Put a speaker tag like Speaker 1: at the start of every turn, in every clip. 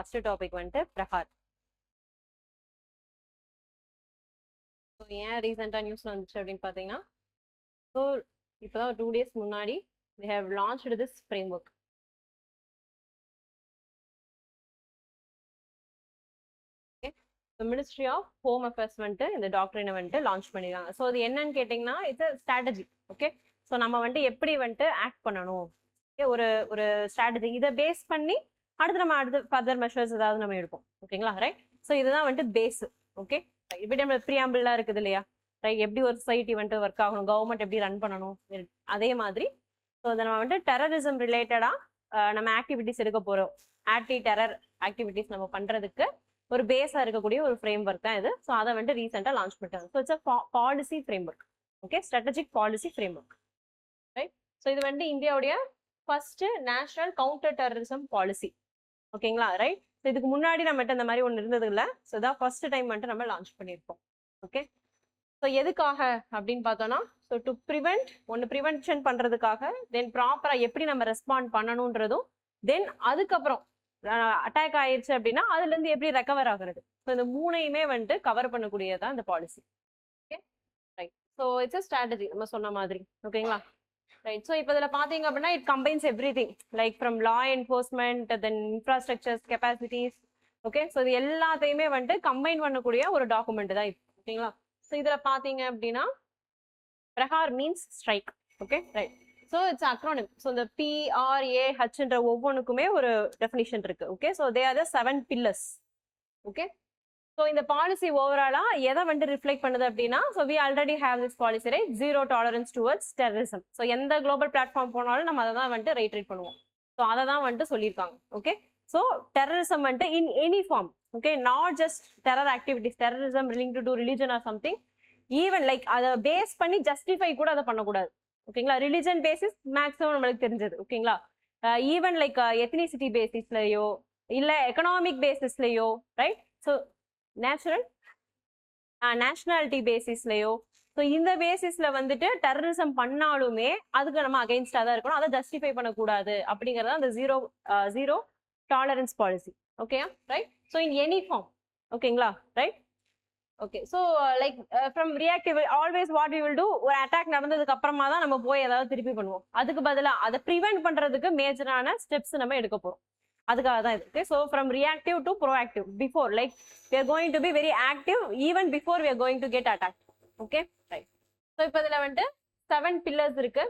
Speaker 1: First topic வந்துட்டு பிரஹார். So ஏன் ரீசெண்டாக நியூஸ்ல வந்துச்சு அப்படின்னு பார்த்தீங்கன்னா, ஸோ இப்போதான் 2 days முன்னாடி they have launched this framework. Ministry of home affairs வந்துட்டு இந்த டாக்டரினை வந்துட்டு லான்ச் பண்ணிருக்காங்க. ஸோ அது என்னன்னு கேட்டிங்கன்னா, it's a strategy. Okay, so நம்ம வந்துட்டு எப்படி வந்துட்டு ஆக்ட் பண்ணணும், ஒரு ஒரு ஸ்ட்ராட்டஜி, இதை பேஸ் பண்ணி அடுத்து ஃபர்தர் மெஷர்ஸ் ஏதாவது நம்ம எடுப்போம். ஓகேங்களா, ரைட்? ஸோ இதுதான் வந்துட்டு பேஸ். ஓகே, இப்படி நம்ம ப்ரியாம்பிள்லாம் இருக்குது இல்லையா, ரைட்? எப்படி ஒரு சொசைட்டி வந்துட்டு ஒர்க் ஆகணும், கவர்மெண்ட் எப்படி ரன் பண்ணணும், அதே மாதிரி ஸோ அதை நம்ம வந்துட்டு டெரரிசம் ரிலேட்டடாக நம்ம ஆக்டிவிட்டிஸ் எடுக்க போகிறோம். ஆன்டி டெரர் ஆக்டிவிட்டிஸ் நம்ம பண்ணுறதுக்கு ஒரு பேஸா இருக்கக்கூடிய ஒரு ஃப்ரேம் ஒர்க் தான் இது. ஸோ அதை வந்து ரீசெண்டாக லான்ச் பண்ணிட்டாங்க. So it's a policy framework. Okay, strategic policy framework, right? So இது வந்து இந்தியாவுடைய first national counter terrorism policy. ஓகேங்களா, ரைட்? ஸோ இதுக்கு முன்னாடி நம்மகிட்ட இந்த மாதிரி ஒன்று இருந்தது இல்லை. ஸோ இதான் ஃபர்ஸ்ட் டைம் வந்துட்டு நம்ம லான்ச் பண்ணியிருப்போம். ஓகே, ஸோ எதுக்காக அப்படின்னு பார்த்தோம்னா, ஸோ டு ப்ரிவென்ட், ஒன்று ப்ரிவென்ஷன் பண்ணுறதுக்காக, தென் ப்ராப்பராக எப்படி நம்ம ரெஸ்பாண்ட் பண்ணணுன்றதும், தென் அதுக்கப்புறம் அட்டாக் ஆயிடுச்சு அப்படின்னா அதுல இருந்து எப்படி ரெக்கவர் ஆகுறது. ஸோ இந்த மூணையுமே வந்துட்டு கவர் பண்ணக்கூடியதான் இந்த policy. Okay, right? So it's a strategy நம்ம சொன்ன மாதிரி. ஓகேங்களா, ரைட்? ஸோ இப்போ இதில் பார்த்தீங்க அப்படின்னா it combines every thing, like from law enforcement, then infrastructures, capacities. Okay, so இது எல்லாத்தையுமே வந்துட்டு கம்பைன் பண்ணக்கூடிய ஒரு டாக்குமெண்ட் தான் இது. ஓகேங்களா, ஸோ இதில் பார்த்தீங்க அப்படின்னா Prahar means strike. Okay, right? So it's acronym. So இந்த PRAHன்ற ஒவ்வொன்றுக்குமே ஒரு டெஃபினிஷன் இருக்கு. Okay, so they are the 7 pillars. Okay, so இந்த பாலிசி ஓவராலா எதை வந்து ரிஃப்ளெக்ட் பண்ணுது அப்படின்னா, so we already have this policy, right? 0 tolerance towards terrorism. So எந்த குளோபல் பிளாட்ஃபார்ம் போனாலும் நம்ம அதை தான் வந்துட்டு ரீட்ரீட் பண்ணுவோம். ஸோ அதை தான் வந்துட்டு சொல்லியிருக்காங்க. ஓகே, ஸோ டெரரிசம் வந்துட்டு in any form, okay, not just terror activities, terrorism link to religion or something, even like அதை பேஸ் பண்ணி ஜஸ்டிஃபை கூட அதை பண்ணக்கூடாது. ஓகேங்களா, ரிலிஜன் பேசிஸ் மேக்ஸிமம் நம்மளுக்கு தெரிஞ்சது. ஓகேங்களா, ஈவன் லைக் எத்னிசிட்டி பேசிஸ்லயோ இல்ல எக்கனாமிக் பேசிஸ்லயோ, ரைட்? ஸோ நேஷனாலிட்டி பேசிஸ்லயோ, ஸோ இந்த பேசிஸ்ல வந்துட்டு டெரரிசம் பண்ணாலுமே அதுக்கு நம்ம அகைன்ஸ்டா தான் இருக்கணும், அதை ஜஸ்டிஃபை பண்ணக்கூடாது அப்படிங்கறது அந்த zero tolerance policy. Okay, right? So in any form. ஓகேங்களா, right? Okay, so like from reactive always what we will do, ஒரு அட்டாக் நடந்ததுக்கு அப்புறமா தான் நம்ம போய் ஏதாவது திருப்பி பண்ணுவோம். அதுக்கு பதிலாக அதை ப்ரிவென்ட் பண்றதுக்கு மேஜரான ஸ்டெப்ஸ் நம்ம எடுக்க போறோம். அதுக்காக தான் இருக்கு. So from reactive to proactive, before like we are going to be very active even before we are going to get attacked. Okay, right? So இப்போ இதில் வந்துட்டு 7 pillars இருக்கு.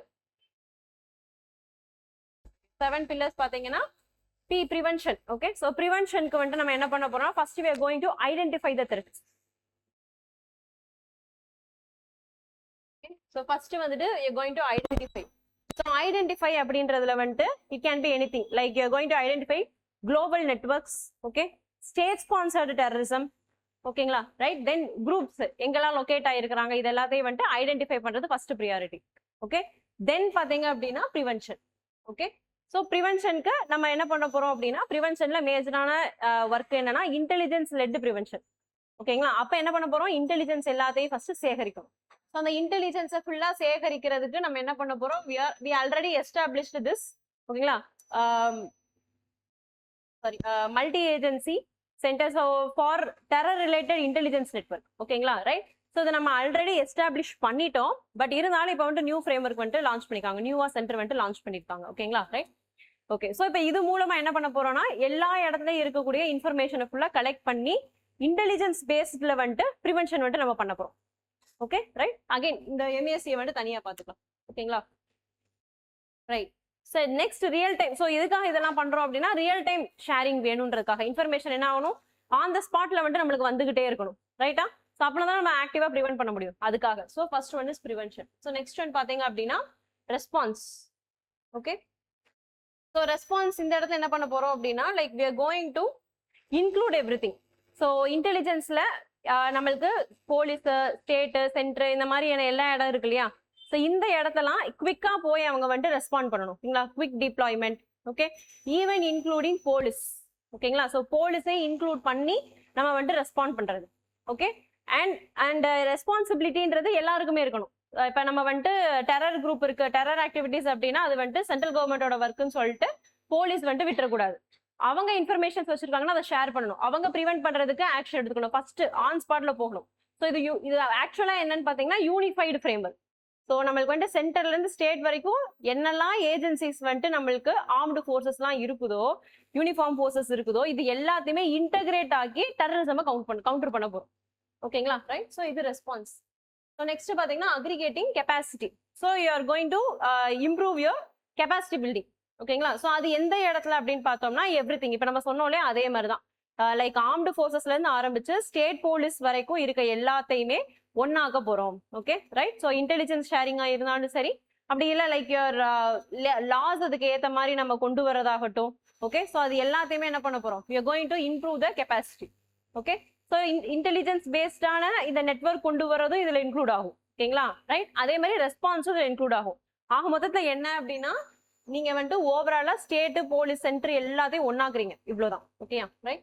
Speaker 1: 7 pillars பார்த்தீங்கன்னா ப்ரிவென்ஷன். ஓகே, ஸோ ப்ரிவென்ஷனுக்கு வந்துட்டு நம்ம என்ன பண்ண போறோம், first we are going to identify the threats. So first வந்துட்டு you're going to identify. So identify அப்படின்றதுல வந்துட்டு it can be anything, like you're going to identify global networks, okay, state sponsored terrorism, ஓகேங்களா, right? தென் groups எங்கெல்லாம் locate ஆயிருக்கிறாங்க, இது எல்லாத்தையும் வந்துட்டு identify பண்றது first priority. Okay, தென் பாத்தீங்க அப்படின்னா ப்ரிவென்ஷன். ஓகே, ஸோ ப்ரிவென்ஷனுக்கு நம்ம என்ன பண்ண போறோம் அப்படின்னா, ப்ரிவென்ஷன்ல மேஜரான ஒர்க் என்னன்னா இன்டெலிஜென்ஸ் லெட் ப்ரிவென்ஷன். ஓகேங்களா, அப்ப என்ன பண்ண போறோம், இன்டெலிஜென்ஸ் எல்லாத்தையும் ஃபர்ஸ்ட் சேகரிக்கணும். ஸோ அந்த இன்டெலிஜென்ஸை ஃபுல்லா சேகரிக்கிறதுக்கு நம்ம என்ன பண்ண போறோம், we already established this. ஓகேங்களா, sorry, multi agency centres for terror related intelligence network. ஓகேங்களா, ரைட்? ஸோ இதை நம்ம ஆல்ரெடி எஸ்டாப்ளிஷ் பண்ணிட்டோம். பட் இருந்தாலும் இப்போ வந்துட்டு நியூ ஃப்ரேம் ஒர்க் வந்துட்டு லான்ச் பண்ணிருக்காங்க, நியூவா சென்டர் வந்துட்டு லான்ச் பண்ணிருக்காங்க. ஓகேங்களா, ரைட்? ஓகே, ஸோ இப்போ இது மூலமா என்ன பண்ண போறோம்னா, எல்லா இடத்துலயும் இருக்கக்கூடிய இன்ஃபர்மேஷனை ஃபுல்லா கலெக்ட் பண்ணி இன்டெலிஜென்ஸ் பேஸ்ட்ல வந்துட்டு ப்ரிவென்ஷன் வந்துட்டு நம்ம பண்ண போறோம். Okay, right? அகைன் இந்த MESC வந்துட்டு தனியா பாத்துக்கலாம். ஓகேங்களா, right? So next real time. So எதுக்காக இதெல்லாம் பண்றோம் அப்படின்னா, ரியல் டைம் ஷேரிங் வேணும்ன்றதுக்காக. இன்ஃபர்மேஷன் என்ன ஆகணும், ஆன் த ஸ்பாட்ல வந்துட்டு நம்மளுக்கு வந்துகிட்டே இருக்கணும், ரைட்டா? ஸோ அப்பதான் நம்ம ஆக்டிவா ப்ரிவென்ட் பண்ண முடியும். அதுக்காக so first one is prevention. So next one பாத்தீங்க அப்படின்னா ரெஸ்பான்ஸ். ஓகே, ஸோ ரெஸ்பான்ஸ் இந்த இடத்துல என்ன பண்ண போறோம் அப்படின்னா, like we are going to include everything. So இன்டெலிஜென்ஸ்ல நம்மளுக்கு போலீஸ், ஸ்டேட்டு, சென்டர், இந்த மாதிரியான எல்லா இடம் இருக்கு இல்லையா, ஸோ இந்த இடத்தெல்லாம் குவிக்கா போய் அவங்க வந்துட்டு ரெஸ்பாண்ட் பண்ணணும். ஓகேங்களா, quick deployment. Okay, even including police. ஓகேங்களா, ஸோ போலீஸை இன்க்ளூட் பண்ணி நம்ம வந்துட்டு ரெஸ்பாண்ட் பண்றது. ஓகே, அண்ட் ரெஸ்பான்சிபிலிட்டின்றது எல்லாருக்குமே இருக்கணும். இப்போ நம்ம வந்துட்டு டெரர் குரூப் இருக்கு, டெரர் ஆக்டிவிட்டிஸ் அப்படின்னா அது வந்துட்டு சென்ட்ரல் கவர்மெண்டோட ஒர்க்குன்னு சொல்லிட்டு போலீஸ் வந்துட்டு விட்டுறக்கூடாது. அவங்க இன்ஃபர்மேஷன்ஸ் வச்சிருக்காங்கன்னா அதை ஷேர் பண்ணணும். அவங்க ப்ரிவென்ட் பண்றதுக்கு ஆக்ஷன் எடுத்துக்கணும். ஃபர்ஸ்ட் ஆன் ஸ்பாட்ல போகணும். ஸோ இது ஆக்சுவலா என்னன்னு பாத்தீங்கன்னா யூனிஃபைடு ஃப்ரேம்வொர்க். ஸோ நம்மளுக்கு வந்துட்டு சென்டர்ல இருந்து ஸ்டேட் வரைக்கும் என்னெல்லாம் ஏஜென்சிஸ் வந்துட்டு நம்மளுக்கு ஆர்ம்டு ஃபோர்ஸஸ்லாம் இருக்குதோ, யூனிஃபார்ம் ஃபோர்ஸஸ் இருக்குதோ, இது எல்லாத்தையுமே இன்டகிரேட் ஆக்கி டெரரிசம் கவுண்டர் பண்ண போறோம். ஓகேங்களா, ரைட்? ஸோ இது ரெஸ்பான்ஸ். ஸோ நெக்ஸ்ட் பாத்தீங்கன்னா aggregating capacity. So you are going to improve your capacity building. ஓகேங்களா, ஸோ அது எந்த இடத்துல அப்படின்னு பார்த்தோம்னா எவ்ரிதிங். இப்போ நம்ம சொன்னோம்லே அதே மாதிரி தான். லைக் ஆர்ம்டு ஃபோர்ஸஸ்ல இருந்து ஆரம்பிச்சு ஸ்டேட் போலீஸ் வரைக்கும் இருக்க எல்லாத்தையுமே ஒன்னாக்க போறோம். Okay, right? ஸோ இன்டெலிஜென்ஸ் ஷேரிங்கா இருந்தாலும் சரி, அப்படி இல்லை லைக் யுவர் லாஸ் அதுக்கு ஏற்ற மாதிரி நம்ம கொண்டு வரதாகட்டும். ஓகே, ஸோ அது எல்லாத்தையுமே என்ன பண்ண போறோம்? We are going to improve the capacity. Okay, so intelligence பேஸ்டான இந்த நெட்வொர்க் கொண்டு வரதும் இதுல இன்க்ளூட் ஆகும். ஓகேங்களா, ரைட்? அதே மாதிரி ரெஸ்பான்ஸும் இதுல இன்க்ளூட் ஆகும். ஆக மொத்தத்துல என்ன அப்படின்னா நீங்க வந்துட்டு ஓவராலா ஸ்டேட் போலீஸ் சென்டர் எல்லாத்தையும் ஒன்னாக்குறீங்க, இவ்வளவுதான். ஓகேயா, right?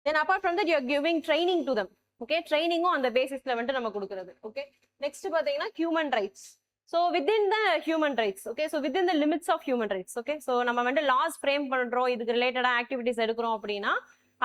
Speaker 1: Then apart from that you are giving training to them. Okay, ட்ரைனிங்கும் அந்த பேசிஸ்ல வந்துட்டு நம்ம கொடுக்குறது. ஓகே, நெக்ஸ்ட் பாத்தீங்கன்னா human rights. So within the human rights. Okay, so within the limits of human rights. Okay, so நம்ம வந்துட்டு loss frame பண்றோம், இதுக்கு ரிலேட்டடா ஆக்டிவிட்டிஸ் எடுக்கிறோம் அப்படின்னா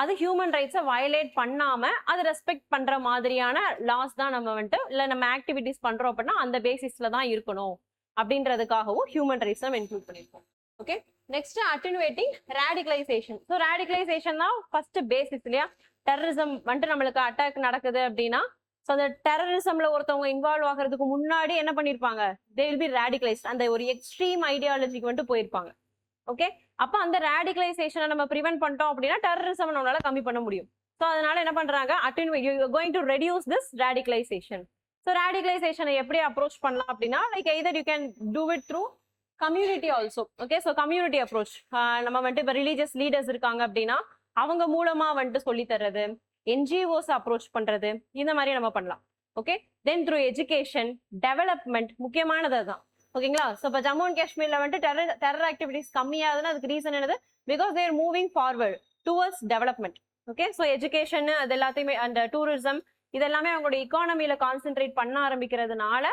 Speaker 1: அது ஹியூமன் ரைட்ஸை வயலேட் பண்ணாம அதை ரெஸ்பெக்ட் பண்ற மாதிரியான லாஸ் தான் நம்ம வந்துட்டு இல்லை நம்ம ஆக்டிவிட்டிஸ் பண்றோம் அப்படின்னா அந்த பேசிஸ்ல தான் இருக்கணும் அப்படின்றதுக்காகவும் ஹியூமன் ரைட்ஸ் நம்ம இன்க்ளூட் பண்ணிருக்கோம். Okay, next attenuating radicalization. So radicalization தான் ஃபர்ஸ்ட் பேசிஸ் இல்லையா? டெரரிசம் வந்துட்டு நம்மளுக்கு அட்டாக் நடக்குது அப்படின்னா ஸோ அந்த டெரரிசம்ல ஒருத்தவங்க இன்வால்வ் ஆகிறதுக்கு முன்னாடி என்ன பண்ணிருப்பாங்க? They will be radicalized. அந்த ஒரு எக்ஸ்ட்ரீம் ஐடியாலஜிக்கு வந்துட்டு போயிருப்பாங்க. ஓகே, அப்ப அந்த ரேடிகலைசேஷனை நம்ம ப்ரிவென்ட் பண்ணிட்டோம் அப்படின்னா டெரரிசம் நம்மளால கம்மி பண்ண முடியும். ஸோ அதனால என்ன பண்றாங்க? Going to reduce this radicalization. So ரேடிகலைசேஷனை எப்படி அப்ரோச் பண்ணலாம் அப்படின்னா like either you can do it through community also. Okay, so community approach. நம்ம வந்துட்டு இப்போ ரிலீஜியஸ் லீடர்ஸ் இருக்காங்க அப்படின்னா அவங்க மூலமா வந்துட்டு சொல்லி தர்றது, என்ஜிஓஸ் அப்ரோச் பண்றது, இந்த மாதிரி நம்ம பண்ணலாம். ஓகே, தென் த்ரூ எஜுகேஷன், டெவலப்மெண்ட் முக்கியமானது தான். ஓகேங்களா, ஸோ இப்போ ஜம்மு அண்ட் காஷ்மீர்ல வந்துட்டு டெரர் ஆக்டிவிட்டிஸ் கம்மியாகுதுன்னா அதுக்கு ரீசன் என்னது? Because there moving forward towards development. Okay, so education அது எல்லாத்தையுமே அந்த டூரிசம் இதெல்லாமே அவங்களோட இக்கானமியில கான்சென்ட்ரேட் பண்ண ஆரம்பிக்கிறதுனால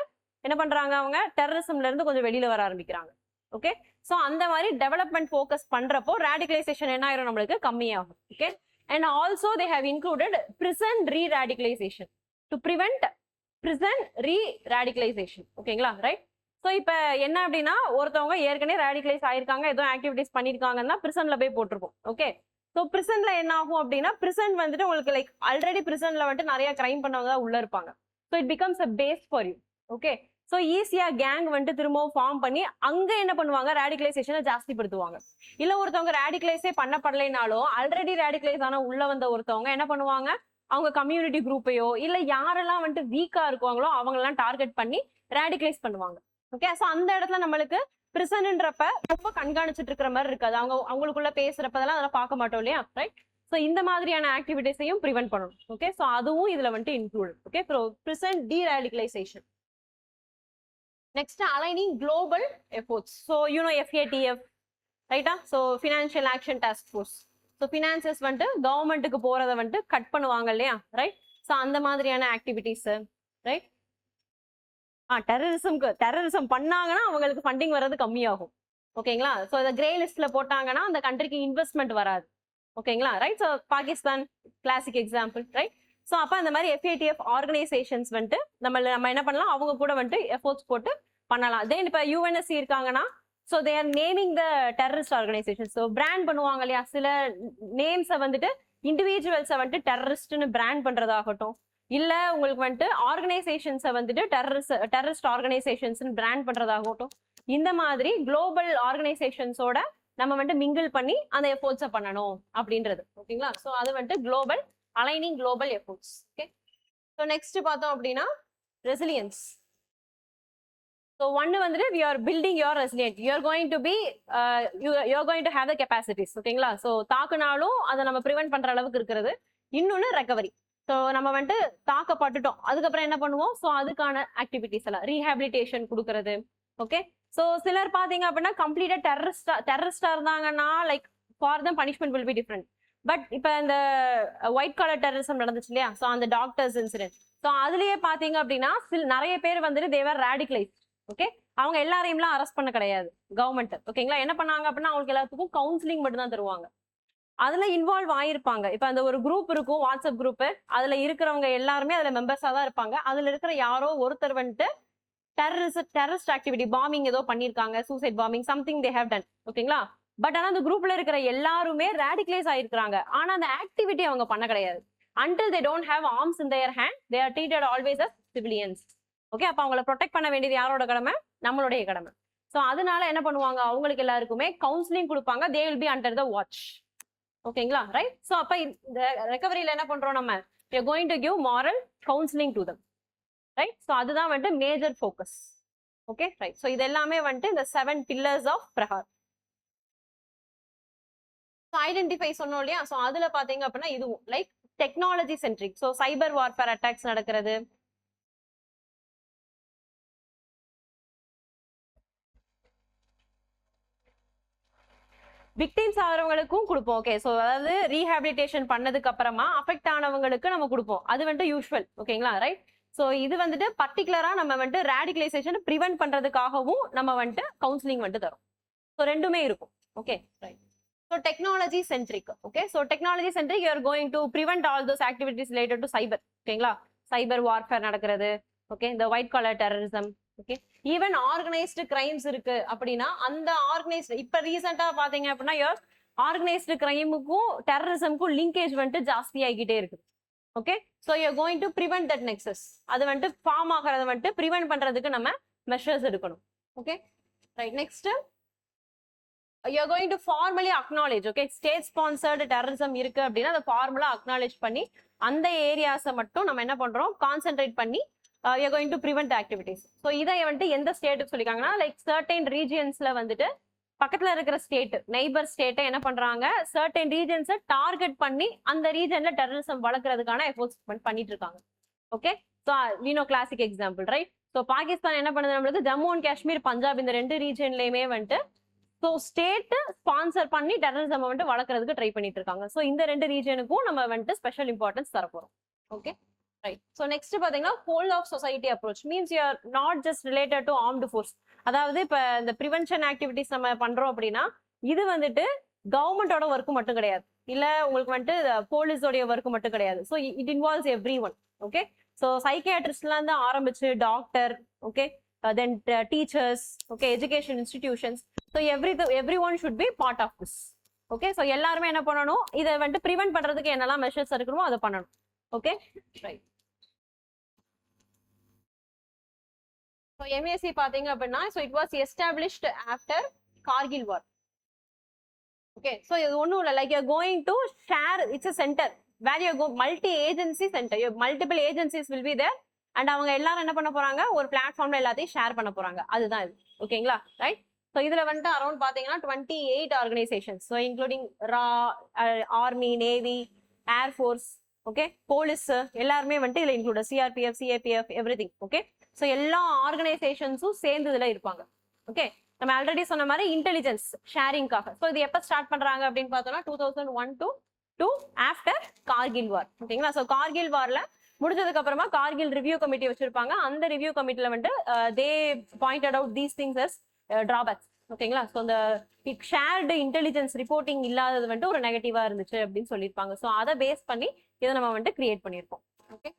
Speaker 1: என்ன பண்றாங்க? அவங்க டெரரிசம்ல இருந்து கொஞ்சம் வெளியில வர ஆரம்பிக்கிறாங்க. ஓகே, ஸோ அந்த மாதிரி டெவலப்மெண்ட் ஃபோக்கஸ் பண்றப்போ ரேடிகலைசேஷன் என்ன ஆயிரும்? நம்மளுக்கு கம்மியாகும். Okay, and also they have included prison reradicalization to prevent prison reradicalization. ஓகேங்களா, ரைட்? ஸோ இப்போ என்ன அப்படின்னா ஒருத்தவங்க ஏற்கனவே ரேடிகலைஸ் ஆயிருக்காங்க, ஏதோ ஆக்டிவிட்டிஸ் பண்ணியிருக்காங்கன்னா பிரிசன்ல போய் போட்டிருப்போம். ஓகே, ஸோ பிரிசன்ல என்ன ஆகும் அப்படின்னா பிரிசன் வந்துட்டு உங்களுக்கு லைக் ஆல்ரெடி பிரிசன்ல வந்துட்டு நிறைய கிரைம் பண்ணவங்க தான் உள்ள இருப்பாங்க. So it becomes a base for you. Okay, so ஈஸியா கேங் வந்துட்டு திரும்பவும் ஃபார்ம் பண்ணி அங்க என்ன பண்ணுவாங்க? ரேடிகலைசேஷனை ஜாஸ்திப்படுத்துவாங்க. இல்ல ஒருத்தவங்க ரேடிகலைஸே பண்ணப்படலைனாலும் ஆல்ரெடி ரேடிகலைஸ் ஆன உள்ள வந்த ஒருத்தவங்க என்ன பண்ணுவாங்க? அவங்க கம்யூனிட்டி குரூப்பையோ இல்ல யாரெல்லாம் வந்துட்டு வீக்கா இருக்குவாங்களோ அவங்களெல்லாம் டார்கெட் பண்ணி ரேடிகலைஸ் பண்ணுவாங்க. ஓகே, ஸோ அந்த இடத்துல நம்மளுக்கு பிரிசன்ன்றப்ப ரொம்ப கண்காணிச்சுட்டு இருக்கிற மாதிரி இருக்காது. அவங்களுக்குள்ள பேசுறப்பதெல்லாம் அதெல்லாம் பார்க்க மாட்டோம் இல்லையா? ரைட்? ஸோ இந்த மாதிரியான ஆக்டிவிட்டிஸையும் ப்ரிவென்ட் பண்ணணும். ஓகே, ஸோ அதுவும் இதுல வந்துட்டு include. Okay, prison deradicalization. Next aligning global efforts. So you know FATF, ரைட்டா? So financial action task force. So finances வந்துட்டு கவர்மெண்ட்டுக்கு போறதை வந்துட்டு கட் பண்ணுவாங்க இல்லையா? ரைட்? ஸோ அந்த மாதிரியான ஆக்டிவிட்டிஸ். ரைட்? டெரரிசம் பண்ணாங்கன்னா அவங்களுக்கு ஃபண்டிங் வர்றது கம்மியாகும். ஓகேங்களா, ஸோ இதை கிரே லிஸ்ட்ல போட்டாங்கன்னா அந்த கண்ட்ரிக்கு இன்வெஸ்ட்மெண்ட் வராது. ஓகேங்களா, right? So Pakistan classic example. Right? So அப்போ அந்த மாதிரி FATF ஆர்கனைசேஷன்ஸ் வந்துட்டு நம்ம என்ன பண்ணலாம்? அவங்க கூட வந்துட்டு எஃபோர்ட்ஸ் போட்டு பண்ணலாம். தென் இப்போ UNSC இருக்காங்கன்னா so they R naming the terrorist organisation. So brand பண்ணுவாங்க இல்லையா? சில நேம்ஸை வந்துட்டு இண்டிவிஜுவல்ஸை வந்துட்டு டெரரிஸ்ட்னு பிராண்ட் பண்றதாகட்டும், இல்ல உங்களுக்கு வந்துட்டு ஆர்கனைசேஷன்ஸை வந்துட்டு டெரரிஸ்ட் ஆர்கனைசேஷன்ஸ் பிராண்ட் பண்றதாகட்டும், இந்த மாதிரி குளோபல் ஆர்கனைசேஷன்ஸோட நம்ம வந்துட்டு மிங்கிள் பண்ணி அந்த எஃபோர்ட்ஸை பண்ணணும் அப்படின்றது. ஓகேங்களா, ஸோ அது வந்துட்டு global aligning global efforts. Okay, so next பார்த்தோம் அப்படின்னா ரெசிலியன்ஸ். ஸோ ஒன்னு வந்துட்டு we are building your resilient. you are going to be you are going to have the capacities. ஓகேங்களா, ஸோ தாக்குனாலும் அதை நம்ம ப்ரிவென்ட் பண்ற அளவுக்கு இருக்கிறது. இன்னொன்னு ரெக்கவரி. ஸோ நம்ம வந்துட்டு தாக்கப்பட்டுட்டோம், அதுக்கப்புறம் என்ன பண்ணுவோம்? ஸோ அதுக்கான ஆக்டிவிட்டிஸ் எல்லாம் ரீஹாபிலிட்டேஷன் கொடுக்கறது. ஓகே, ஸோ சிலர் பாத்தீங்க அப்படின்னா கம்ப்ளீட்டா டெரரிஸ்டா இருந்தாங்கன்னா like for them punishment will be different. But இப்போ இந்த ஒயிட் காலர் டெரரிசம் நடந்துச்சு இல்லையா? ஸோ அந்த டாக்டர்ஸ் இன்சிடென்ட். ஸோ அதுலயே பாத்தீங்க அப்படின்னா நிறைய பேர் வந்துட்டு தேவர் ரேடிகலைஸ். ஓகே, அவங்க எல்லாரையும்லாம் அரெஸ்ட் பண்ண கிடையாது கவர்மெண்ட். ஓகேங்களா? என்ன பண்ணாங்க அப்படின்னா அவங்களுக்கு எல்லாத்துக்கும் கவுன்சிலிங் மட்டும் தான் தருவாங்க. அதுல இன்வால்வ் ஆயிருப்பாங்க. இப்ப அந்த ஒரு குரூப் இருக்கும், வாட்ஸ்அப் குரூப். அதுல இருக்கிறவங்க எல்லாருமே அதுல மெம்பர்ஸா தான் இருப்பாங்க. அதுல இருக்கிற யாரோ ஒருத்தர் வந்துட்டு டெரரிஸ்ட் ஆக்டிவிட்டி, பாம்பிங் ஏதோ பண்ணிருக்காங்க, suicide bombing, something they have done. ஓகேங்களா? பட் ஆனா அந்த குரூப்ல இருக்கிற எல்லாருமே ரேடிகலைஸ் ஆயிருக்காங்க. ஆனா அந்த ஆக்டிவிட்டி அவங்க பண்ண கிடையாது. until they don't have arms in their hand, they are treated always as civilians. Okay, அப்ப அவங்கள ப்ரொடெக்ட் பண்ண வேண்டியது யாரோட கடமை? நம்மளுடைய கடமை. சோ அதனால என்ன பண்ணுவாங்க, அவங்களுக்கு எல்லாருக்குமே கவுன்சிலிங் கொடுப்பாங்க. they will be under the watch. ஓகேங்களா? ரைட். சோ அப்ப இந்த ரெக்கவரியில என்ன பண்றோம் நம்ம? we are going to give moral counseling to them. Right. So அதுதான் வந்துட்டு major focus. Okay, right. So இது எல்லாமே வந்துட்டு இந்த 7 pillars of பிரஹார். ஐடென்டிஃபை சொன்னோம் இல்லையா? சோ அதுல பாத்தீங்க அப்படின்னா இதுவும் like technology centric. So cyber warfare attacks நடக்கிறது, விக்டிம்ஸ் ஆகிறவங்களுக்கும் கொடுப்போம். ஓகே, சோ அதாவது ரீஹாபிலிட்டேஷன் பண்ணதுக்கு அப்புறமா அஃபெக்ட் ஆனவங்களுக்கு நம்ம கொடுப்போம். அது வந்துட்டு யூஸ்வல். ஓகேங்களா? ரைட். சோ இது வந்துட்டு பர்டிகுலரா நம்ம வந்துட்டு ரேடிகலைசேஷன் பிரிவென்ட் பண்றதுக்காகவும் நம்ம வந்துட்டு கவுன்சிலிங் வந்துட்டு தரோம். சோ ரெண்டுமே இருக்கும். Okay, right. So technology centric. Okay, so technology centric, you are going to prevent all those activities related to cyber. ஓகேங்களா? சைபர் வார்ஃபேர் நடக்கிறது, ஓகே, இந்த white collar terrorism, okay, even organised crimes இருக்கு அப்படின்னா அந்த organised இப்ப ரீசெண்டா பாத்தீங்க அப்படின்னா ஆர்கனைஸ்டு கிரைமுக்கும் டெரரிசம்க்கும் லிங்கேஜ் வந்துட்டு ஜாஸ்தி ஆகிட்டே இருக்கு. Okay, so you are going to prevent that nexus. அது வந்துட்டு ஃபார்ம் ஆகிறத வந்துட்டு பிரிவென்ட் பண்றதுக்கு நம்ம மெஷர்ஸ் எடுக்கணும். Okay, right. Next, you are going to formally acknowledge. Okay, state sponsored terrorism இருக்கு அப்படின்னா அதை ஃபார்முலா அக்னாலேஜ் பண்ணி அந்த ஏரியாஸை மட்டும் நம்ம என்ன பண்றோம், கான்சென்ட்ரேட் பண்ணி you are going to prevent activities. So இதை வந்துட்டு எந்த ஸ்டேட்டுக்கு சொல்லிருக்காங்கன்னா லைக் சர்டைன் ரீஜியன்ஸ்ல வந்துட்டு பக்கத்துல இருக்கிற ஸ்டேட், நெய்பர் ஸ்டேட்டை என்ன பண்றாங்க, சர்டைன் ரீஜன்ஸை டார்கெட் பண்ணி அந்த ரீஜன்ல டெரரிசம் வளர்க்கறதுக்கான எஃபோர்ட்ஸ் பண்ணிட்டு இருக்காங்க. Okay, so we know classic example, right. So Pakistan என்ன பண்ணுது, நம்மளுக்கு ஜம்மு அண்ட் காஷ்மீர், பஞ்சாப் இந்த 2 ரீஜன்லயுமே வந்துட்டு ஸோ ஸ்டேட் ஸ்பான்சர் பண்ணி டெரரிசம் வந்துட்டு வளர்க்கறதுக்கு ட்ரை பண்ணிட்டு இருக்காங்க. ஸோ இந்த 2 ரீஜனுக்கும் நம்ம வந்துட்டு ஸ்பெஷல் இம்பார்ட்டன்ஸ் தரப்போறோம். Okay, right. ஸோ நெக்ஸ்ட் பாத்தீங்கன்னா whole of society approach means you are not just related to armed force. அதாவது இப்ப இந்த ப்ரிவென்ஷன் ஆக்டிவிட்டிஸ் நம்ம பண்றோம் அப்படின்னா இது வந்துட்டு கவர்மெண்டோட ஒர்க் மட்டும் கிடையாது, இல்ல உங்களுக்கு வந்துட்டு போலீஸோடைய ஒர்க் மட்டும் கிடையாது. So it involves everyone. Okay, so சைக்கியாட்ரிஸ்ட்ல இருந்து ஆரம்பிச்சு doctor, okay, then teachers, okay, education institutions. So everyone should be part of this. Okay, so எல்லாருமே என்ன பண்ணணும், இதை வந்துட்டு பிரிவென்ட் பண்றதுக்கு என்னெல்லாம் மெஷர்ஸ் இருக்கணுமோ அதை பண்ணணும். Okay, right. So MAC பாத்தீங்க அப்படின்னா so it was established after Kargil war. Okay, so இது ஒண்ணும் இல்ல, like you're going to share, it's a center where you go, multi agency center, your multiple agencies will be there. And அவங்க எல்லாரும் என்ன பண்ண போறாங்க, ஒரு பிளாட்ஃபார்ம்ல எல்லாத்தையும் ஷேர் பண்ண போறாங்க. அதுதான் இது. ஓகேங்களா? ரைட். ஸோ இதுல வந்துட்டு அரௌண்ட் பாத்தீங்கன்னா 28 organisations, so including army, navy, air force, okay, police எல்லாருமே வந்துட்டு இதுல include, CRPF, CAPF, everything. Okay, so எல்லா ஆர்கனைசேஷன்ஸும் சேர்ந்து இதுல இருப்பாங்க. ஓகே, நம்ம ஆல்ரெடி சொன்ன மாதிரி இன்டெலிஜென்ஸ் ஷேரிங்காக. ஸோ இது எப்போ ஸ்டார்ட் பண்றாங்க அப்படின்னு பார்த்தோம்னா 2001 to ஆஃப்டர் கார்கில் வார். ஓகேங்களா? ஸோ கார்கில் வார்ல முடிஞ்சதுக்கு அப்புறமா கார்கில் ரிவ்யூ கமிட்டி வச்சிருப்பாங்க. அந்த ரிவ்யூ கமிட்டில வந்துட்டு they pointed out these things as drawbacks. ஓகேங்களா? ஸோ இந்த ஷேர்டு இன்டெலிஜென்ஸ் ரிப்போர்ட்டிங் இல்லாதது வந்துட்டு ஒரு நெகட்டிவா இருந்துச்சு அப்படின்னு சொல்லியிருப்பாங்க. ஸோ அதை பேஸ் பண்ணி இதை நம்ம வந்துட்டு கிரியேட் பண்ணியிருப்போம். Okay,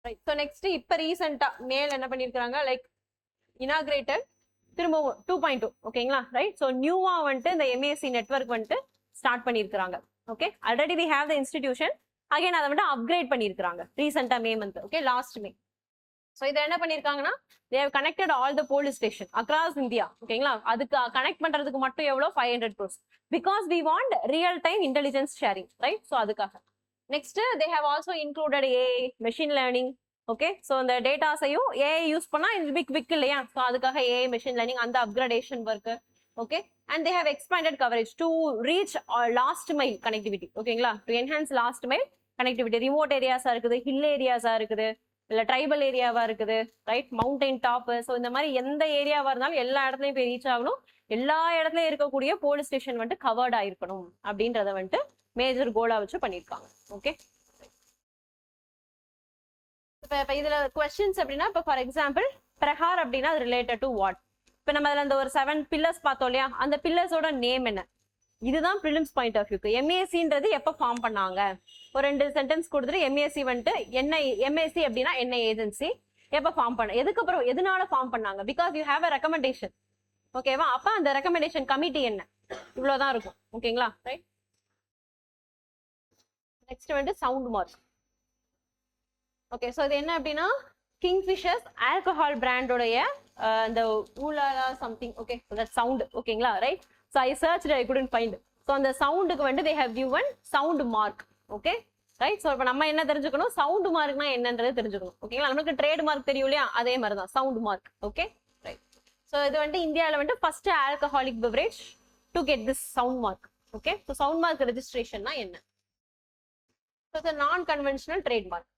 Speaker 1: right. ஸோ நெக்ஸ்ட் இப்போ ரீசெண்டா மேல் என்ன பண்ணியிருக்காங்க, லைக் இனாகிரேட்டட் திரும்பவும் 2.2. ஓகேங்களா? ரைட். ஸோ நியூவா வந்துட்டு இந்த MAC நெட்வொர்க் வந்துட்டு ஸ்டார்ட் பண்ணியிருக்காங்க. Okay, already we have the institution, again அதை வந்து அப்கிரேட் பண்ணியிருக்காங்க ரீசெண்டா May month. Okay, last May. So இதை என்ன பண்ணியிருக்காங்கன்னா they have connected all the police station across India. ஓகேங்களா? அதுக்கு கனெக்ட் பண்றதுக்கு மட்டும் எவ்வளோ 500 crores because we want real time intelligence sharing, right. So அதுக்காக next they have also included AI, machine learning. Okay, so இந்த டேட்டாஸையும் ஏஐ யூஸ் பண்ணா இது பிக் இல்லையா? ஸோ அதுக்காக ஏஐ, மெஷின் லேர்னிங், அந்த upgradation work. Okay, and they have expanded coverage to reach last mile connectivity. ஓகேங்களா? to enhance last mile connectivity. Remote ஏரியாஸா இருக்குது, ஹில் ஏரியாஸா இருக்குது, இல்ல ட்ரைபல் ஏரியாவா இருக்குது, ரைட், மவுண்டைன் டாப். ஸோ இந்த மாதிரி எந்த ஏரியாவா இருந்தாலும் எல்லா இடத்துலயும் போய் ரீச் ஆகணும், எல்லா இடத்துலயும் இருக்கக்கூடிய போலீஸ் ஸ்டேஷன் வந்துட்டு கவர்ட் ஆயிருக்கணும் அப்படின்றத வந்துட்டு மேஜர் கோலா வச்சு பண்ணியிருக்காங்க. ஓகே, இப்போ இதுல கொஸ்டின்ஸ் அப்படின்னா இப்போ ஃபார் எக்ஸாம்பிள் பிரஹார் அப்படின்னா அது ரிலேட்டட் டு வாட். இப்போ நம்ம அதில் அந்த ஒரு 7 பில்லர்ஸ் பார்த்தோம் இல்லையா, அந்த பில்லர்ஸோட நேம் என்ன, இதுதான் ப்ரிலிம்ஸ் பாயிண்ட் ஆஃப் வியூக்கு. எம்ஏசின்றது எப்போ ஃபார்ம் பண்ணாங்க, ஒரு 2 சென்டென்ஸ் கொடுத்துட்டு எம்ஏசி வந்துட்டு என்ன, எம்ஏசி அப்படின்னா என்ன ஏஜென்சி, எப்போ ஃபார்ம் பண்ண, எதுக்கப்புறம் எதனால ஃபார்ம் பண்ணாங்க, because you have a recommendation. ஓகேவா, அப்போ அந்த ரெக்கமெண்டேஷன் கமிட்டி என்ன, இவ்வளோதான் இருக்கும். ஓகேங்களா, ரைட். நெக்ஸ்ட் வந்து சவுண்ட் மார்க். ஓகே, ஸோ இது என்ன அப்படின்னா கிங்ஃபிஷர்ஸ் ஆல்கஹால் பிராண்டோடைய அந்த ooh la la something. Okay, that sound. ஓகேங்களா, right. So I search, I couldn't find. So அந்த சவுண்டுக்கு வந்து they have given sound mark. Okay, right. So இப்போ நம்ம என்ன தெரிஞ்சுக்கணும், சவுண்ட் மார்க்னா என்னன்றது தெரிஞ்சுக்கணும். ஓகேங்களா, நமக்கு ட்ரேட் மார்க் தெரியும் இல்லையா, அதே மாதிரி தான் sound mark. Okay, right. So இது வந்து இந்தியாவில் வந்து first alcoholic beverage to get this sound mark. Okay, so sound mark ரெஜிஸ்ட்ரேஷன்னா என்ன? So it's non conventional trademark.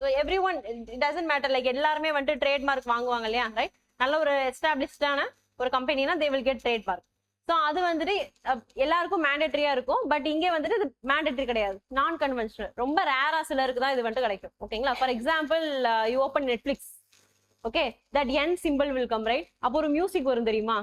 Speaker 1: So everyone, it doesn't matter, like எல்லாருமே வந்துட்டு ட்ரேட்மார்க் வாங்குவாங்க இல்லையா, ரைட். நல்ல ஒரு எஸ்டாப்ளிஷ்டான ஒரு கம்பெனினா they will get trademark. So அது வந்துட்டு எல்லாருக்கும் மேண்டேட்டரியா இருக்கும். பட் இங்கே வந்துட்டு இது மேண்டேட்டரி கிடையாது, நான் கன்வென்ஷனல். ரொம்ப ரேரா சிலருக்கு தான் இது வந்துட்டு கிடைக்கும். ஓகேங்களா, for example you open Netflix. Okay, that N simple will come, right. அப்போ ஒரு மியூசிக் வரும் தெரியுமா,